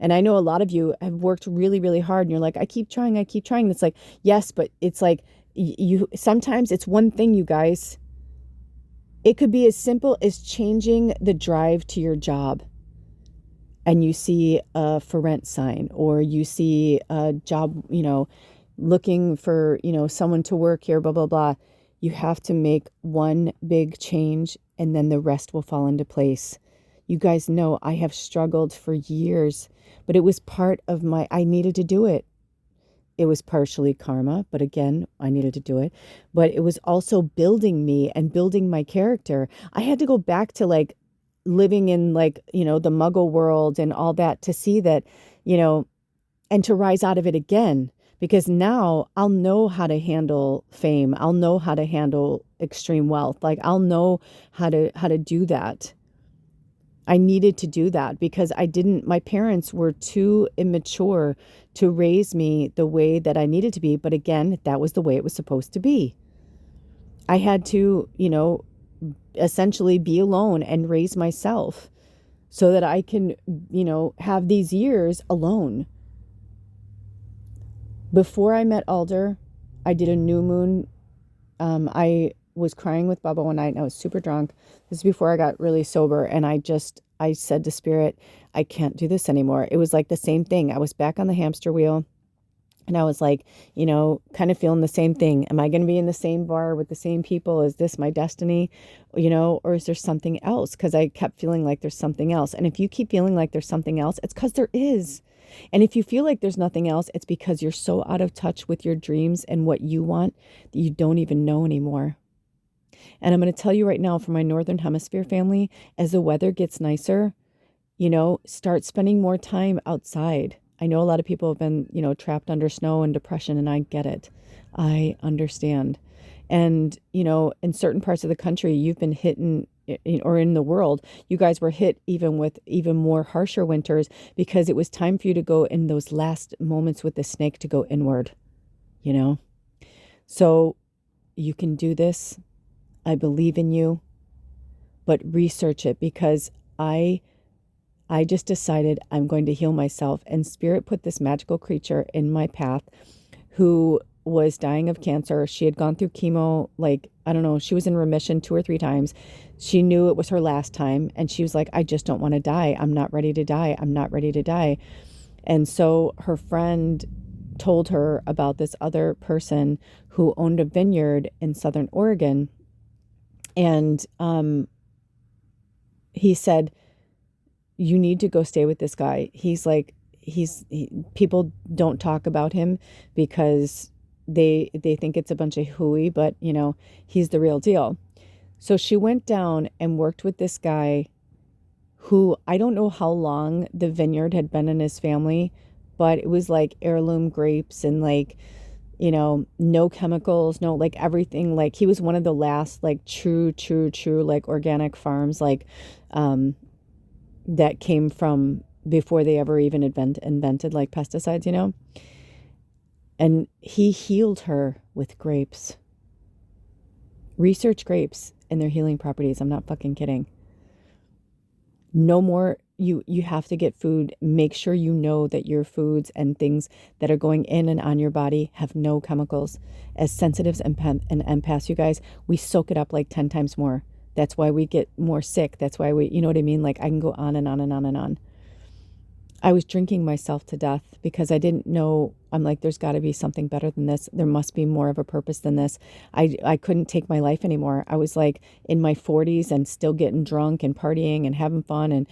And I know a lot of you have worked really, really hard and you're like, I keep trying. And it's like, yes, but it's like you sometimes it's one thing, you guys. It could be as simple as changing the drive to your job. And you see a for rent sign, or you see a job, looking for, someone to work here, blah, blah, blah. You have to make one big change and then the rest will fall into place. You guys know I have struggled for years, but it was part of I needed to do it. It was partially karma, but again, I needed to do it. But it was also building me and building my character. I had to go back to like living in like, the muggle world and all that to see that, and to rise out of it again. Because now I'll know how to handle fame. I'll know how to handle extreme wealth. Like I'll know how to do that. I needed to do that because my parents were too immature to raise me the way that I needed to be. But again, that was the way it was supposed to be. I had to, essentially be alone and raise myself so that I can, have these years alone. Before I met Alder, I did a new moon. I was crying with Bubba one night and I was super drunk. This is before I got really sober. And I said to Spirit, I can't do this anymore. It was like the same thing. I was back on the hamster wheel and I was like, kind of feeling the same thing. Am I going to be in the same bar with the same people? Is this my destiny? Or is there something else? Because I kept feeling like there's something else. And if you keep feeling like there's something else, it's because there is. And if you feel like there's nothing else, it's because you're so out of touch with your dreams and what you want that you don't even know anymore. And I'm going to tell you right now, for my Northern Hemisphere family, as the weather gets nicer, start spending more time outside. I know a lot of people have been, trapped under snow and depression, and I get it. I understand. And, in certain parts of the country, you've been hit or in the world, you guys were hit even with even more harsher winters because it was time for you to go in those last moments with the snake to go inward, you know? So you can do this. I believe in you, but research it because I just decided I'm going to heal myself. And Spirit put this magical creature in my path who was dying of cancer. She had gone through chemo, like, I don't know, she was in remission 2 or 3 times. She knew it was her last time. And she was like, I just don't want to die. I'm not ready to die. I'm not ready to die. And so her friend told her about this other person who owned a vineyard in Southern Oregon. And he said, you need to go stay with this guy. He's like, people don't talk about him because they think it's a bunch of hooey, but he's the real deal. So she went down and worked with this guy who, I don't know how long the vineyard had been in his family, but it was like heirloom grapes and like, no chemicals, no, like everything. Like he was one of the last like true, like organic farms, like, that came from before they ever even invented like pesticides. And he healed her with grapes. Research grapes and their healing properties. I'm not fucking kidding. No more. You have to get food. Make sure you know that your foods and things that are going in and on your body have no chemicals. As sensitives and empaths, you guys, we soak it up like 10 times more. That's why we get more sick. That's why you know what I mean? Like I can go on and on and on and on. I was drinking myself to death because I didn't know. I'm like, there's got to be something better than this. There must be more of a purpose than this. I couldn't take my life anymore. I was like in my 40s and still getting drunk and partying and having fun. And,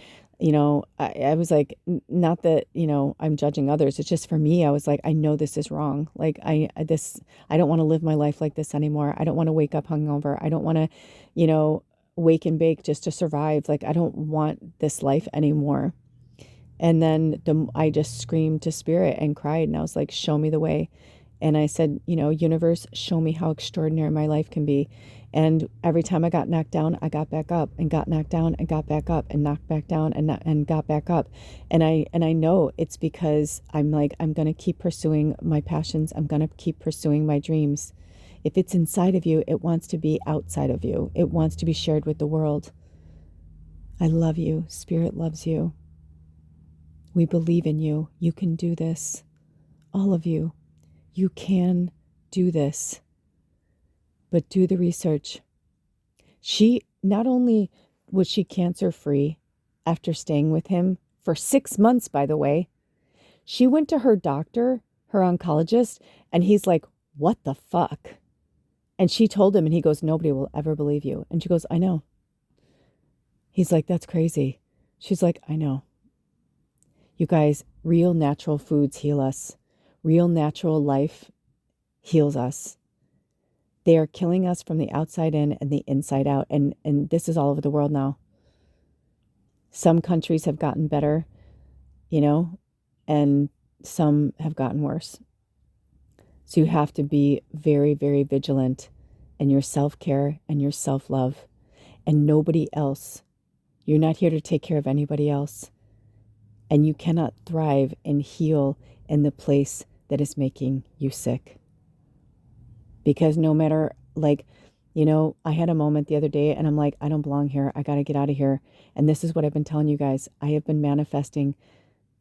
I was like, not that, I'm judging others. It's just for me, I was like, I know this is wrong. Like I don't want to live my life like this anymore. I don't want to wake up hungover. I don't want to, wake and bake just to survive. Like, I don't want this life anymore. And then I just screamed to Spirit and cried. And I was like, show me the way. And I said, universe, show me how extraordinary my life can be. And every time I got knocked down, I got back up and got knocked down and got back up and knocked back down and got back up. And I know it's because I'm like, I'm going to keep pursuing my passions. I'm going to keep pursuing my dreams. If it's inside of you, it wants to be outside of you. It wants to be shared with the world. I love you. Spirit loves you. We believe in you. You can do this. All of you. You can do this. But do the research. She, not only was she cancer free after staying with him for 6 months, by the way, she went to her doctor, her oncologist, and he's like, what the fuck? And she told him, and he goes, nobody will ever believe you. And she goes, I know. He's like, that's crazy. She's like, I know. You guys, real natural foods heal us. Real natural life heals us. They are killing us from the outside in and the inside out. And this is all over the world now. Some countries have gotten better, and some have gotten worse. So you have to be very, very vigilant in your self-care and your self-love and nobody else. You're not here to take care of anybody else. And you cannot thrive and heal in the place that is making you sick. Because no matter, like, I had a moment the other day and I'm like, I don't belong here. I got to get out of here. And this is what I've been telling you guys. I have been manifesting.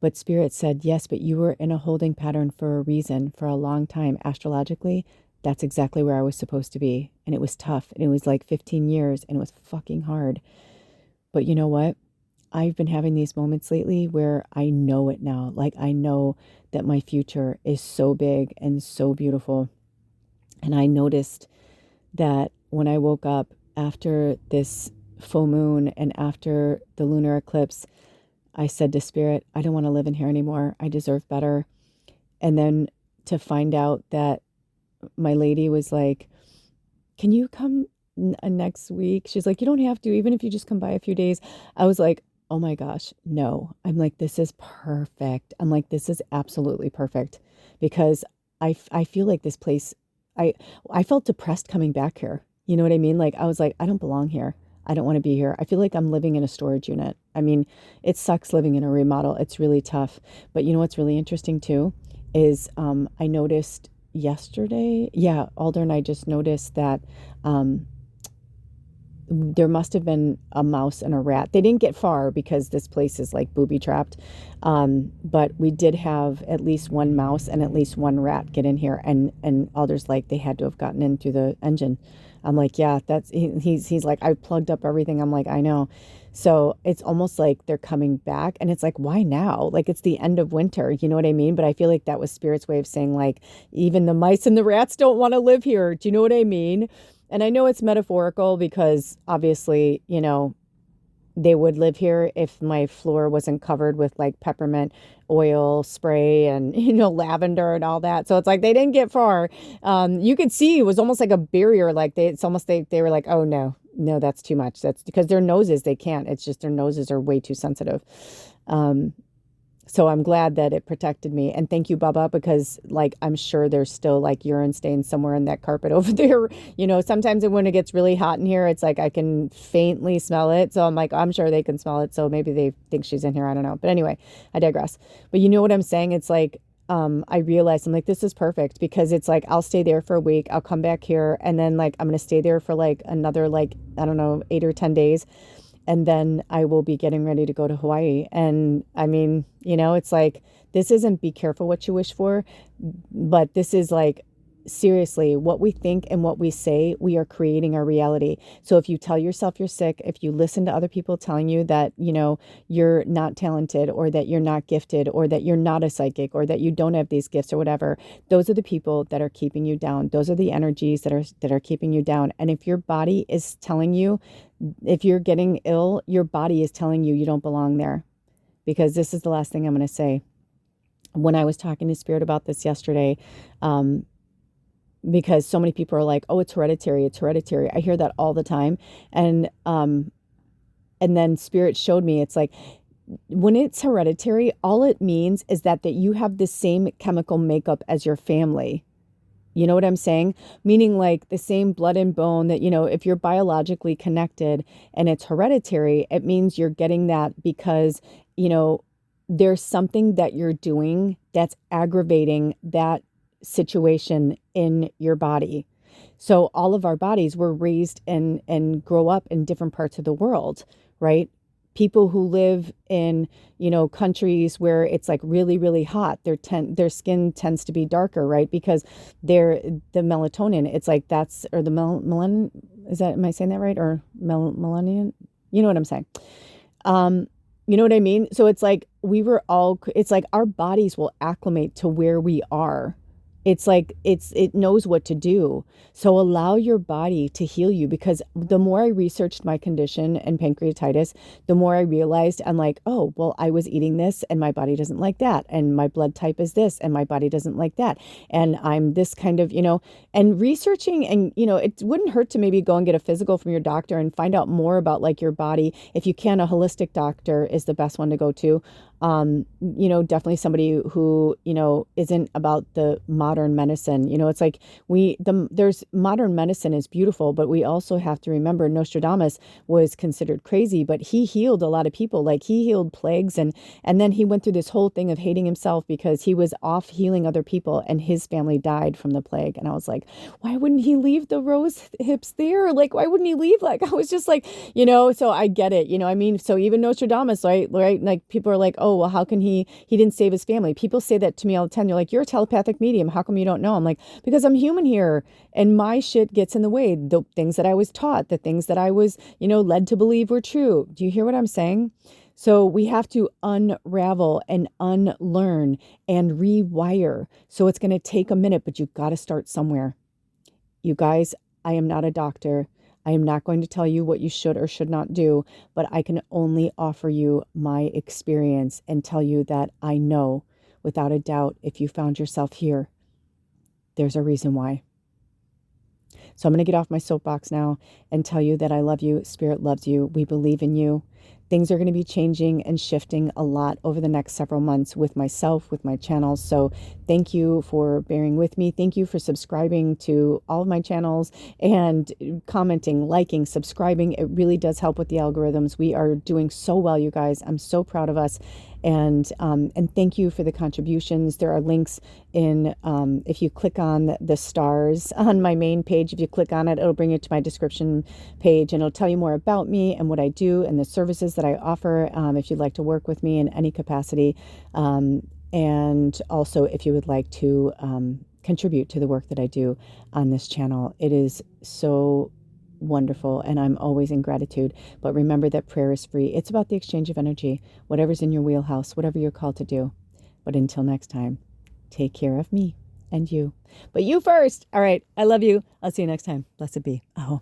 But Spirit said, yes, but you were in a holding pattern for a reason, for a long time. Astrologically, that's exactly where I was supposed to be. And it was tough. And it was like 15 years and it was fucking hard. But you know what? I've been having these moments lately where I know it now. Like I know that my future is so big and so beautiful. And I noticed that when I woke up after this full moon and after the lunar eclipse, I said to Spirit, I don't want to live in here anymore. I deserve better. And then to find out that my lady was like, can you come next week? She's like, you don't have to, even if you just come by a few days. I was like, oh my gosh, no. I'm like, this is perfect. I'm like, this is absolutely perfect because I feel like this place, I, I felt depressed coming back here. You know what I mean? Like, I was like, I don't belong here. I don't want to be here. I feel like I'm living in a storage unit. I mean, it sucks living in a remodel. It's really tough. But you know what's really interesting too is I noticed yesterday, yeah, Alder and I just noticed that um, there must have been a mouse and a rat. They didn't get far because this place is like booby trapped. But we did have at least one mouse and at least one rat get in here, and others like they had to have gotten in through the engine. I'm like, yeah, he's like, I plugged up everything. I'm like, I know. So it's almost like they're coming back, and it's like, why now? Like it's the end of winter, you know what I mean? But I feel like that was Spirit's way of saying like, even the mice and the rats don't want to live here. Do you know what I mean? And I know it's metaphorical because obviously, they would live here if my floor wasn't covered with like peppermint oil spray and, lavender and all that. So it's like they didn't get far. You could see it was almost like a barrier. Like they were like, oh no, no, that's too much. That's because their noses, they can't. It's just their noses are way too sensitive. Um, so I'm glad that it protected me. And thank you, Bubba, because like I'm sure there's still like urine stains somewhere in that carpet over there. Sometimes when it gets really hot in here, it's like I can faintly smell it. So I'm like, I'm sure they can smell it. So maybe they think she's in here. I don't know. But anyway, I digress. But you know what I'm saying? It's like I realized I'm like, this is perfect because it's like I'll stay there for a week. I'll come back here and then like I'm gonna stay there for like another like, I don't know, 8 or 10 days, and then I will be getting ready to go to Hawaii. And I mean, it's like, this isn't be careful what you wish for, but this is like, seriously, what we think and what we say, we are creating our reality. So if you tell yourself you're sick, if you listen to other people telling you that, you're not talented or that you're not gifted or that you're not a psychic or that you don't have these gifts or whatever, those are the people that are keeping you down. Those are the energies that are keeping you down. And if your body is telling you, if you're getting ill, your body is telling you you don't belong there. Because this is the last thing I'm going to say. When I was talking to Spirit about this yesterday, because so many people are like, oh, it's hereditary, it's hereditary. I hear that all the time. And then Spirit showed me, it's like, when it's hereditary, all it means is that you have the same chemical makeup as your family. You know what I'm saying? Meaning like the same blood and bone that, if you're biologically connected and it's hereditary, it means you're getting that because, there's something that you're doing that's aggravating that situation in your body. So all of our bodies were raised and grow up in different parts of the world, right? People who live in, countries where it's like really, really hot, their skin tends to be darker, right? Because the melatonin, it's like that's, or the melanin, am I saying that right? Or melanian? You know what I'm saying? You know what I mean? So it's like it's like our bodies will acclimate to where we are. It's like it knows what to do. So allow your body to heal you, because the more I researched my condition and pancreatitis, the more I realized I'm like, oh, well, I was eating this and my body doesn't like that. And my blood type is this and my body doesn't like that. And I'm this kind of, and researching, and, it wouldn't hurt to maybe go and get a physical from your doctor and find out more about like your body. If you can, a holistic doctor is the best one to go to. Definitely somebody who, isn't about the modern medicine. It's like there's modern medicine is beautiful, but we also have to remember Nostradamus was considered crazy, but he healed a lot of people. Like he healed plagues, and then he went through this whole thing of hating himself because he was off healing other people and his family died from the plague. And I was like, why wouldn't he leave the rose hips there? Like, why wouldn't he leave? Like, I was just like, so I get it, I mean, so even Nostradamus, right? Like people are like, oh, well, how can he didn't save his family? People say that to me all the time. They're like, you're a telepathic medium. How come you don't know? I'm like, because I'm human here and my shit gets in the way. The things that I was taught, the things that I was, led to believe were true. Do you hear what I'm saying? So we have to unravel and unlearn and rewire. So it's going to take a minute, but you've got to start somewhere. You guys, I am not a doctor. I am not going to tell you what you should or should not do, but I can only offer you my experience and tell you that I know without a doubt, if you found yourself here, there's a reason why. So I'm going to get off my soapbox now and tell you that I love you. Spirit loves you. We believe in you. Things are going to be changing and shifting a lot over the next several months with myself, with my channels. So thank you for bearing with me. Thank you for subscribing to all of my channels and commenting, liking, subscribing. It really does help with the algorithms. We are doing so well, you guys. I'm so proud of us. And thank you for the contributions. There are links in, if you click on the stars on my main page, if you click on it, it'll bring you to my description page, and it'll tell you more about me and what I do and the services that I offer, if you'd like to work with me in any capacity. And also if you would like to contribute to the work that I do on this channel. It is so wonderful, and I'm always in gratitude. But remember that prayer is free. It's about the exchange of energy, whatever's in your wheelhouse, whatever you're called to do. But until next time, take care of me and you. But you first. All right. I love you. I'll see you next time. Blessed be. Oh.